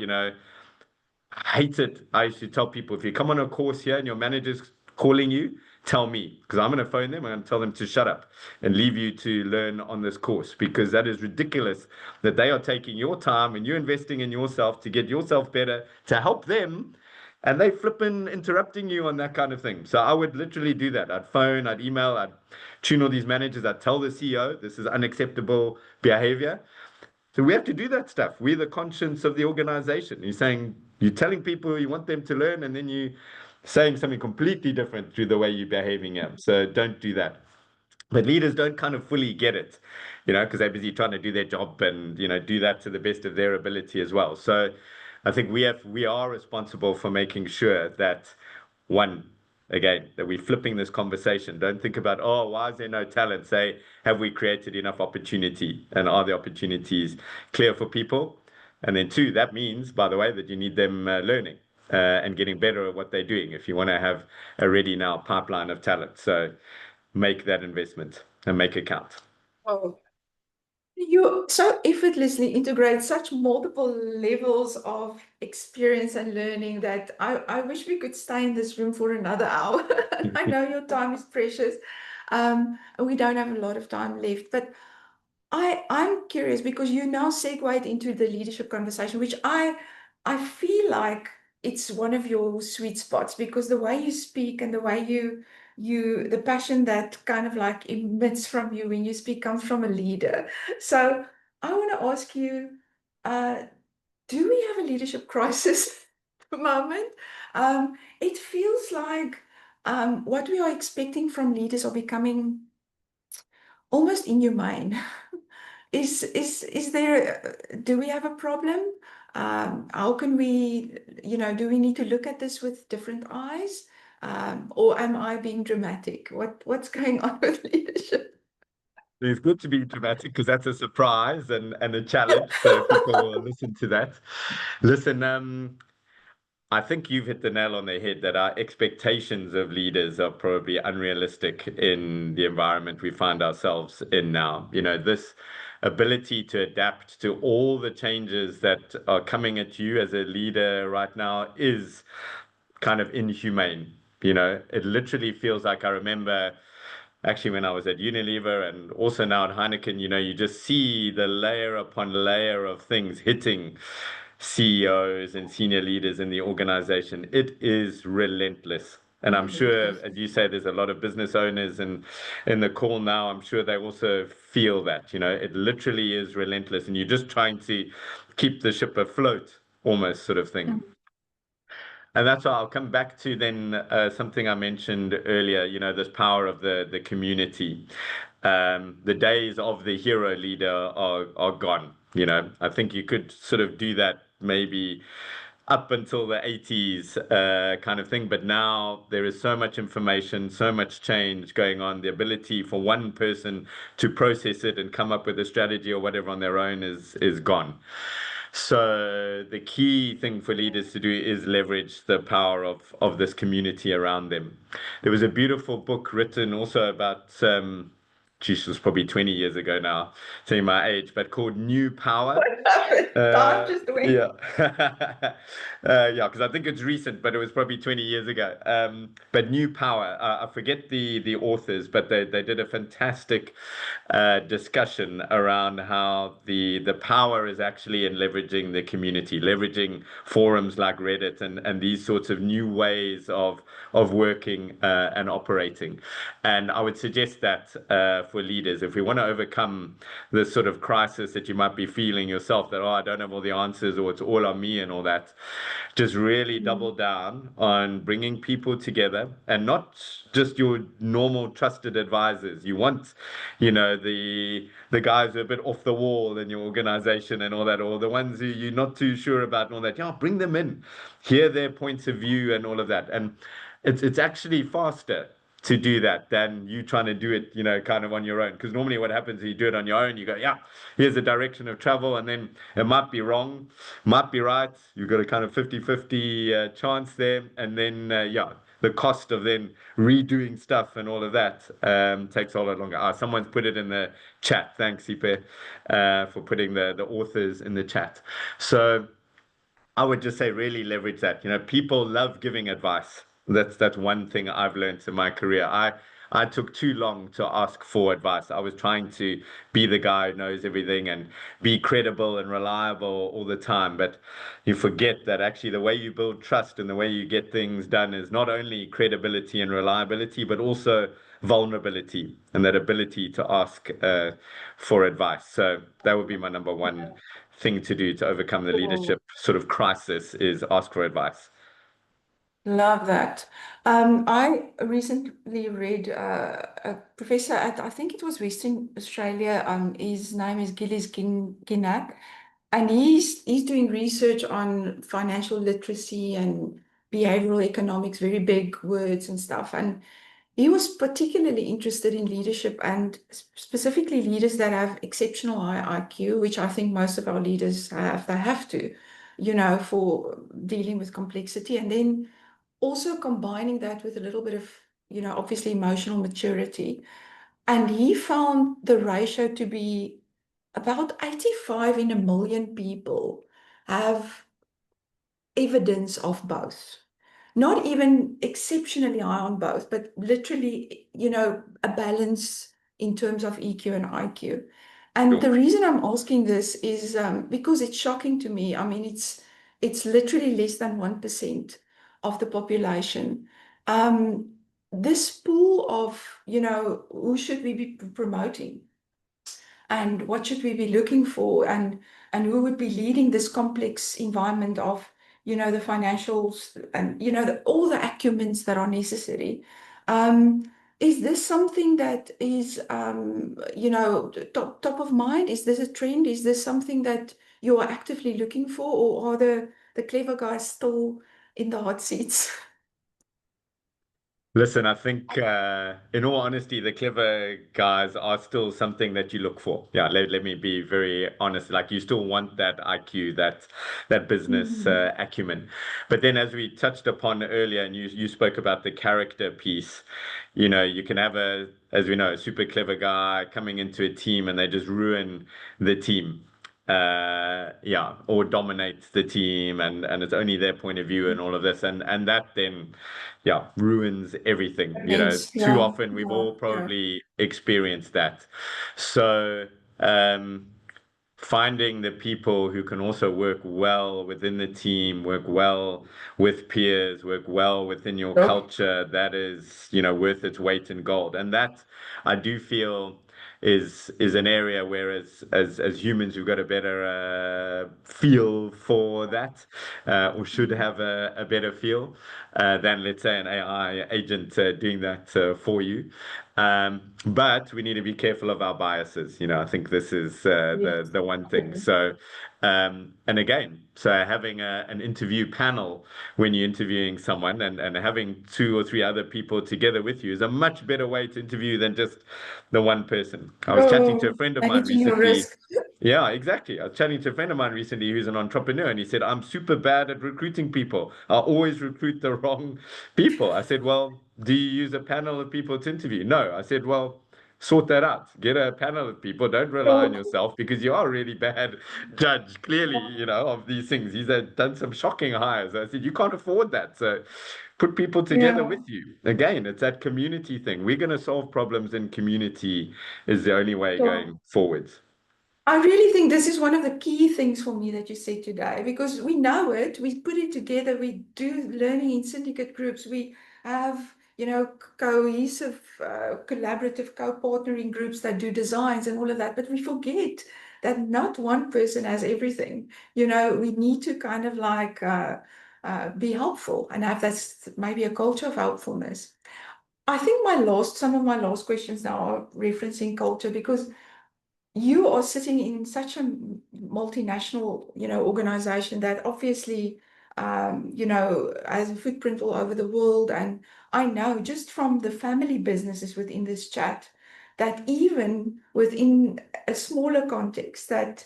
I hate it. I used to tell people, if you come on a course here and your manager's calling you, tell me, because I'm going to phone them. I'm going to tell them to shut up and leave you to learn on this course, because that is ridiculous that they are taking your time and you're investing in yourself to get yourself better, to help them, and they flipping interrupting you on that kind of thing. So I would literally do that. I'd phone, I'd email, I'd tune all these managers, I'd tell the CEO this is unacceptable behavior. So we have to do that stuff. We're the conscience of the organization. You're telling people you want them to learn, and then you saying something completely different through the way you're behaving here. So don't do that. But leaders don't kind of fully get it, because they're busy trying to do their job and, do that to the best of their ability as well. So I think we are responsible for making sure that, one, again, that we're flipping this conversation. Don't think about, oh, why is there no talent? Say, have we created enough opportunity? And are the opportunities clear for people? And then two, that means, by the way, that you need them learning and getting better at what they're doing if you want to have a ready now pipeline of talent. So make that investment and make it count. Oh, you so effortlessly integrate such multiple levels of experience and learning that I wish we could stay in this room for another hour. I know your time is precious. And we don't have a lot of time left, but I'm curious because you now segued into the leadership conversation, which I feel like it's one of your sweet spots, because the way you speak and the way the passion that kind of like emits from you when you speak comes from a leader. So I want to ask you, do we have a leadership crisis at the moment? It feels like what we are expecting from leaders are becoming almost inhumane. Is there, do we have a problem? How can we, do we need to look at this with different eyes? Or am I being dramatic? What's going on with leadership? It's good to be dramatic because that's a surprise and a challenge. So people will listen to that. Listen, I think you've hit the nail on the head that our expectations of leaders are probably unrealistic in the environment we find ourselves in now. This ability to adapt to all the changes that are coming at you as a leader right now is kind of inhumane. It literally feels like, I remember actually when I was at Unilever and also now at Heineken, you just see the layer upon layer of things hitting CEOs and senior leaders in the organization. It is relentless. And I'm sure, as you say, there's a lot of business owners in the call now. I'm sure they also feel that, it literally is relentless. And you're just trying to keep the ship afloat, almost, sort of thing. And that's why I'll come back to then something I mentioned earlier, this power of the community. The days of the hero leader are gone. I think you could sort of do that maybe up until the 80s kind of thing. But now there is so much information, so much change going on. The ability for one person to process it and come up with a strategy or whatever on their own is gone. So the key thing for leaders to do is leverage the power of this community around them. There was a beautiful book written also about, geez, it was probably 20 years ago now, saying my age, but called New Power. Time just went. Yeah. Yeah, because I think it's recent, but it was probably 20 years ago. But New Power, I forget the authors, but they did a fantastic discussion around how the power is actually in leveraging the community, leveraging forums like Reddit and these sorts of new ways of working and operating. And I would suggest that for leaders, if we want to overcome this sort of crisis that you might be feeling yourself, that, oh, I don't have all the answers, or it's all on me and all that, just really double down on bringing people together, and not just your normal trusted advisors. You want, the guys who are a bit off the wall in your organization and all that, or the ones who you're not too sure about and all that. Yeah, bring them in, hear their points of view and all of that. And it's actually faster to do that than you trying to do it, kind of on your own. Because normally what happens is you do it on your own, you go, yeah, here's the direction of travel, and then it might be wrong, might be right. You've got a kind of 50-50 chance there. And then, the cost of then redoing stuff and all of that takes a lot longer. Someone's put it in the chat. Thanks, Ipe, for putting the authors in the chat. So I would just say really leverage that. People love giving advice. That's one thing I've learned in my career. I took too long to ask for advice. I was trying to be the guy who knows everything and be credible and reliable all the time. But you forget that actually the way you build trust and the way you get things done is not only credibility and reliability, but also vulnerability and that ability to ask for advice. So that would be my number one thing to do to overcome the leadership sort of crisis, is ask for advice. Love that. I recently read a professor at, I think it was Western Australia. His name is Gilles Ginnack, and he's doing research on financial literacy and behavioral economics, very big words and stuff. And he was particularly interested in leadership and specifically leaders that have exceptional high IQ, which I think most of our leaders have. They have to, for dealing with complexity. And then also combining that with a little bit of, obviously emotional maturity. And he found the ratio to be about 85 in a million people have evidence of both. Not even exceptionally high on both, but literally, a balance in terms of EQ and IQ. And the reason I'm asking this is because it's shocking to me. I mean, it's literally less than 1% of the population. This pool of, who should we be promoting? And what should we be looking for? And who would be leading this complex environment of, the financials and, all the acumens that are necessary? Is this something that is, top of mind? Is this a trend? Is this something that you are actively looking for, or are the clever guys still in the hot seats? Listen, I think, in all honesty, the clever guys are still something that you look for. Yeah, let me be very honest. Like, you still want that IQ, that business acumen. But then, as we touched upon earlier, and you spoke about the character piece, you can have as we know, a super clever guy coming into a team and they just ruin the team. Or dominates the team, and it's only their point of view and all of this, and that then ruins everything. Too often we've all probably experienced that. So finding the people who can also work well within the team, work well with peers, work well within your culture, that is, worth its weight in gold. And that, I do feel, is an area where as humans we've got a better feel for that, or should have a better feel than, let's say, an AI agent doing that for you. But we need to be careful of our biases. I think this is the one thing. So and again, so having an interview panel when you're interviewing someone, and having 2 or 3 other people together with you is a much better way to interview than just the one person. I was chatting to a friend of mine recently. Yeah, exactly. I was chatting to a friend of mine recently who's an entrepreneur, and he said, I'm super bad at recruiting people. I always recruit the wrong people. I said, well, do you use a panel of people to interview? No. I said, well, sort that out. Get a panel of people. Don't rely on yourself, because you are a really bad judge, clearly, of these things. He's done some shocking hires. I said, you can't afford that. So put people together with you. Again, it's that community thing. We're going to solve problems in community is the only way going forwards. I really think this is one of the key things for me that you said today, because we know it, we put it together, we do learning in syndicate groups, we have, cohesive, collaborative, co-partnering groups that do designs and all of that, but we forget that not one person has everything. We need to kind of like be helpful and have that maybe a culture of helpfulness. I think some of my last questions now are referencing culture, because you are sitting in such a multinational, organization that obviously, has a footprint all over the world. And I know just from the family businesses within this chat that even within a smaller context, that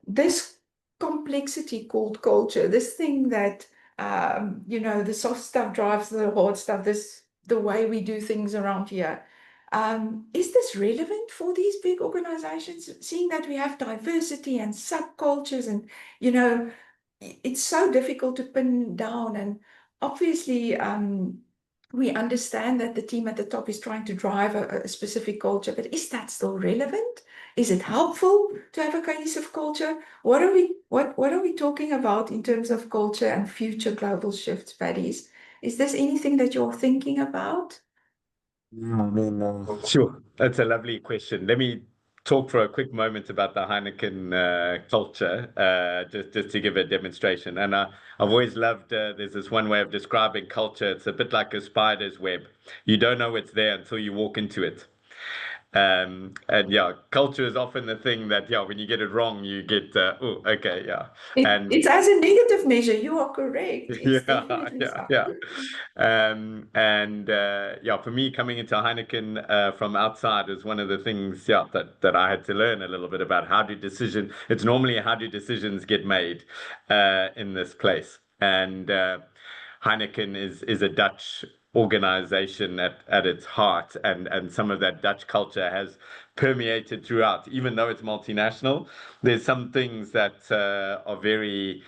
this complexity called culture, this thing that, the soft stuff drives the hard stuff, the way we do things around here. Is this relevant for these big organizations, seeing that we have diversity and subcultures and, it's so difficult to pin down, and obviously, we understand that the team at the top is trying to drive a specific culture, but is that still relevant? Is it helpful to have a cohesive culture? What are we talking about in terms of culture and future global shifts, Paddy? Is this anything that you're thinking about? Sure, that's a lovely question. Let me talk for a quick moment about the Heineken culture, just to give a demonstration. And I've always loved, there's this one way of describing culture. It's a bit like a spider's web. You don't know it's there until you walk into it. And yeah, culture is often the thing that, yeah, when you get it wrong, you get, oh, okay, yeah. It's as a negative measure, you are correct. It's definitely so. Yeah. Yeah, for me, coming into Heineken from outside is one of the things, yeah, that I had to learn a little bit about it's normally how do decisions get made in this place. And Heineken is a Dutch organization at its heart, and some of that Dutch culture has permeated throughout. Even though it's multinational, there's some things that are very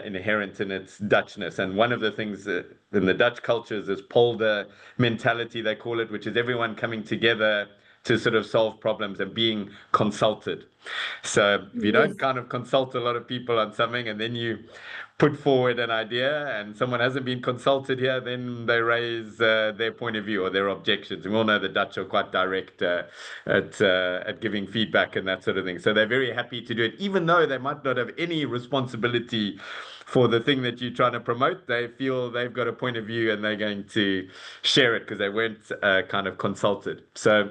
inherent in its Dutchness. And one of the things in the Dutch culture is this polder mentality, they call it, which is everyone coming together to sort of solve problems and being consulted. So if you don't kind of consult a lot of people on something and then you put forward an idea and someone hasn't been consulted here, then they raise their point of view or their objections. And we all know the Dutch are quite direct at giving feedback and that sort of thing. So they're very happy to do it, even though they might not have any responsibility for the thing that you're trying to promote. They feel they've got a point of view and they're going to share it because they weren't kind of consulted. So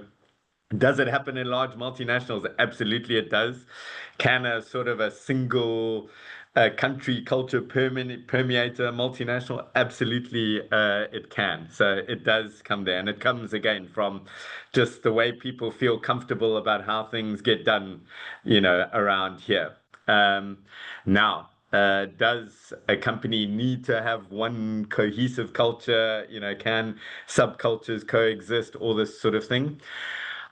does it happen in large multinationals? Absolutely, it does. Can a sort of a single country culture permeate a multinational? Absolutely, it can. So it does come there, and it comes again from just the way people feel comfortable about how things get done, around here. Now, does a company need to have one cohesive culture? Can subcultures coexist? All this sort of thing.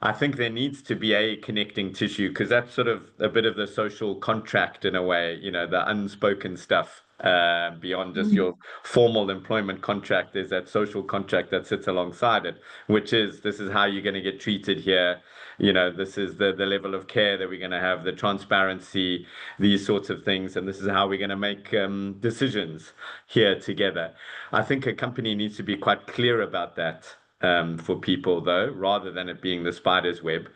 I think there needs to be a connecting tissue because that's sort of a bit of the social contract in a way, the unspoken stuff beyond just your formal employment contract. There's that social contract that sits alongside it, which is this is how you're going to get treated here. This is the level of care that we're going to have, the transparency, these sorts of things. And this is how we're going to make decisions here together. I think a company needs to be quite clear about that. For people, though, rather than it being the spider's web,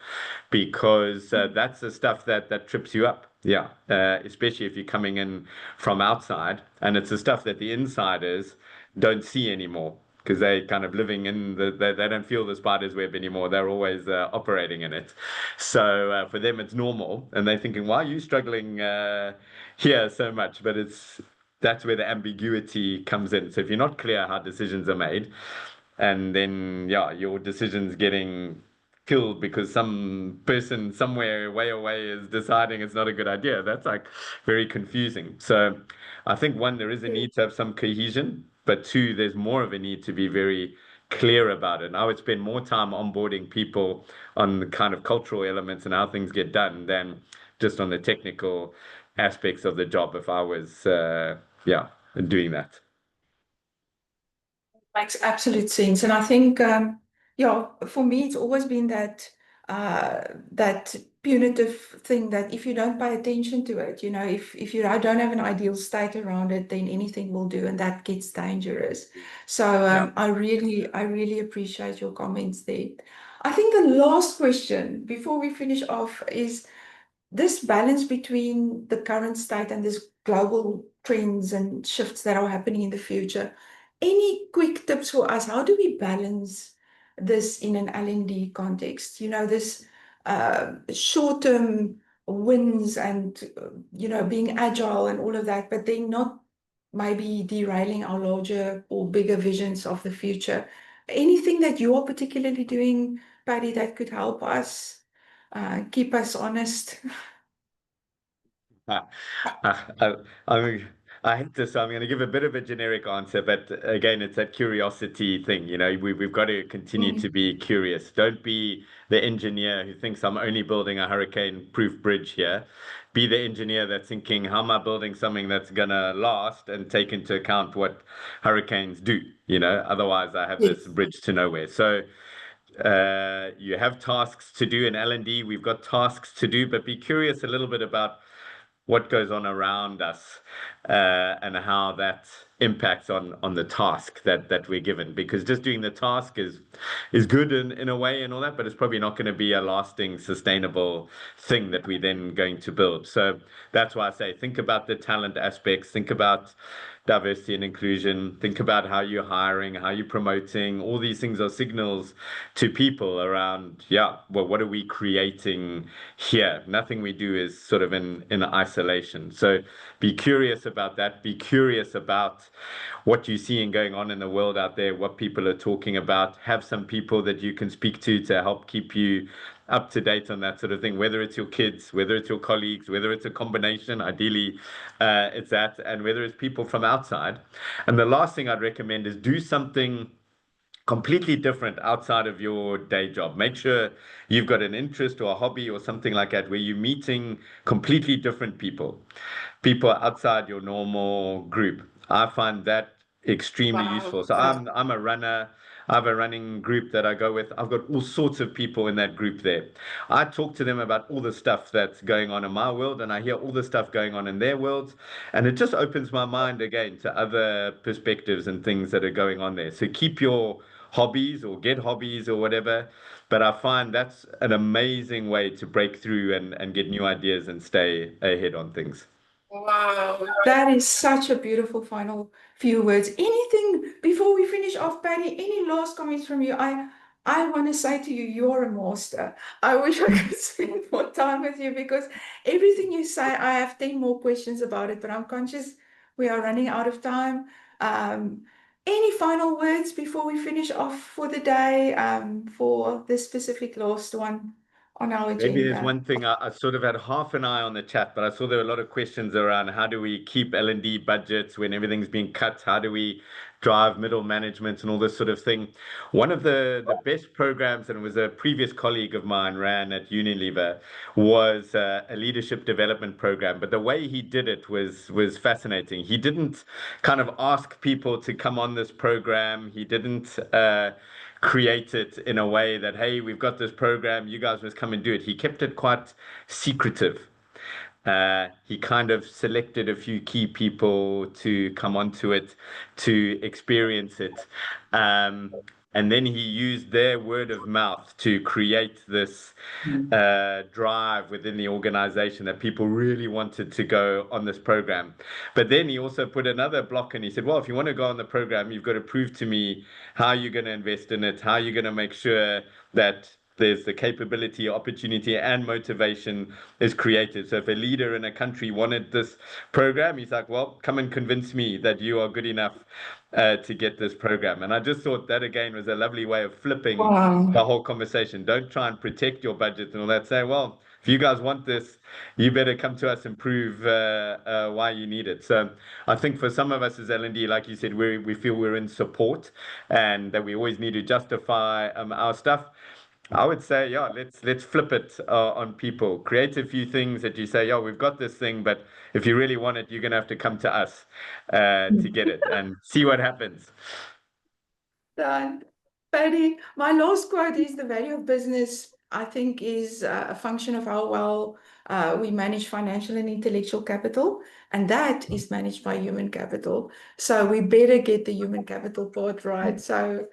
because that's the stuff that trips you up. Yeah, especially if you're coming in from outside, and it's the stuff that the insiders don't see anymore because they're kind of living in they don't feel the spider's web anymore. They're always operating in it. So for them, it's normal, and they're thinking, "Why are you struggling here so much?" But that's where the ambiguity comes in. So if you're not clear how decisions are made, and then, yeah, your decision's getting killed because some person somewhere way away is deciding it's not a good idea. That's like very confusing. So I think one, there is a need to have some cohesion, but two, there's more of a need to be very clear about it. And I would spend more time onboarding people on the kind of cultural elements and how things get done than just on the technical aspects of the job if I was, doing that. Makes absolute sense. And I think, for me, it's always been that punitive thing that if you don't pay attention to it, if you don't have an ideal state around it, then anything will do, and that gets dangerous. So I really appreciate your comments there. I think the last question before we finish off is this balance between the current state and this global trends and shifts that are happening in the future. Any quick tips for us? How do we balance this in an L&D context? This short-term wins and, being agile and all of that, but then not maybe derailing our larger or bigger visions of the future. Anything that you are particularly doing, Paddy, that could help us keep us honest? I mean, I hate this, so I'm going to give a bit of a generic answer, but again, it's that curiosity thing. You know, we've got to continue to be curious. Don't be the engineer who thinks I'm only building a hurricane-proof bridge here. Be the engineer that's thinking, how am I building something that's going to last and take into account what hurricanes do? You know, otherwise I have this bridge to nowhere. So you have tasks to do in L&D. We've got tasks to do, but be curious a little bit about what goes on around us and how that impacts on the task that we're given. Because just doing the task is good in a way and all that, but it's probably not going to be a lasting, sustainable thing that we're then going to build. So that's why I say think about the talent aspects, think about diversity and inclusion, think about how you're hiring, how you're promoting. All these things are signals to people around, well, what are we creating here? Nothing we do is sort of in isolation. So be curious about that. Be curious about what you're seeing going on in the world out there, what people are talking about. Have some people that you can speak to help keep you up to date on that sort of thing, whether it's your kids, whether it's your colleagues, whether it's a combination, ideally it's that, and whether it's people from outside. And the last thing I'd recommend is do something completely different outside of your day job. Make sure you've got an interest or a hobby or something like that where you're meeting completely different people outside your normal group. I find that extremely useful. So I'm a runner. I have a running group that I go with. I've got all sorts of people in that group there. I talk to them about all the stuff that's going on in my world, and I hear all the stuff going on in their worlds. And it just opens my mind again to other perspectives and things that are going on there. So keep your hobbies or get hobbies or whatever. But I find that's an amazing way to break through and get new ideas and stay ahead on things. Wow, that is such a beautiful final few words. Anything before we finish off, Paddy? Any last comments from you? I want to say to you, you're a master. I wish I could spend more time with you because everything you say, I have 10 more questions about it, but I'm conscious we are running out of time. Any final words before we finish off for the day, for this specific last one on our agenda? Maybe there's one thing I sort of had half an eye on the chat, but I saw there were a lot of questions around how do we keep L&D budgets when everything's being cut? How do we drive middle management and all this sort of thing? One of the best programs, and it was a previous colleague of mine ran at Unilever, was a leadership development program. But the way he did it was fascinating. He didn't kind of ask people to come on this program. He didn't create it in a way that, hey, we've got this program, you guys must come and do it. He kept it quite secretive. He kind of selected a few key people to come onto it, to experience it. And then he used their word of mouth to create this drive within the organization that people really wanted to go on this program. But then he also put another block and he said, well, if you want to go on the program, you've got to prove to me how you're going to invest in it, how you're going to make sure that there's the capability, opportunity, and motivation is created. So if a leader in a country wanted this program, he's like, well, come and convince me that you are good enough to get this program. And I just thought that, again, was a lovely way of flipping the whole conversation. Don't try and protect your budget and all that. Say, well, if you guys want this, you better come to us and prove why you need it. So I think for some of us as L&D, like you said, we feel we're in support and that we always need to justify our stuff. I would say, yeah, let's flip it on people. Create a few things that you say, yeah, we've got this thing, but if you really want it, you're going to have to come to us to get it and see what happens. Done. Paddy, my last quote is the value of business, I think, is a function of how well we manage financial and intellectual capital, and that is managed by human capital. So we better get the human capital part right. So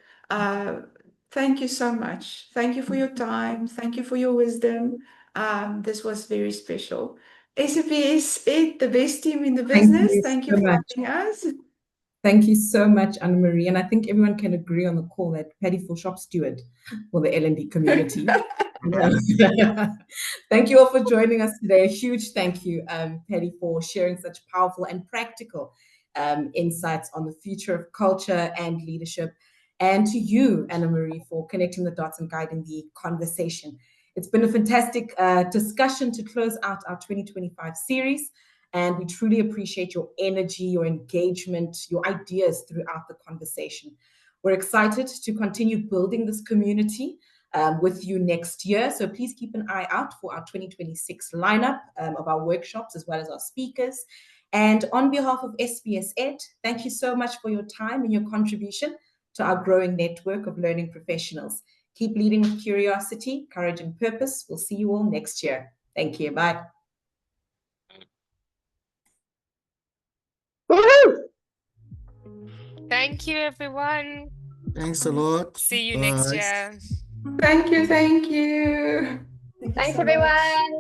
thank you so much. Thank you for your time. Thank you for your wisdom. This was very special. SBS-ED, the best team in the business. Thank you for having us. Thank you so much, Anna-Marie. And I think everyone can agree on the call that Paddy for shop steward for the L&D community. Thank you all for joining us today. A huge thank you, Paddy, for sharing such powerful and practical insights on the future of culture and leadership. And to you, Anna-Marie, for connecting the dots and guiding the conversation. It's been a fantastic discussion to close out our 2025 series. And we truly appreciate your energy, your engagement, your ideas throughout the conversation. We're excited to continue building this community with you next year. So please keep an eye out for our 2026 lineup of our workshops as well as our speakers. And on behalf of SBS-ED, thank you so much for your time and your contribution to our growing network of learning professionals. Keep leading with curiosity, courage, and purpose. We'll see you all next year. Thank you. Bye. Woohoo! Thank you, everyone. Thanks a lot. See you Bye. next year. Thank you, thank you. Thanks, everyone.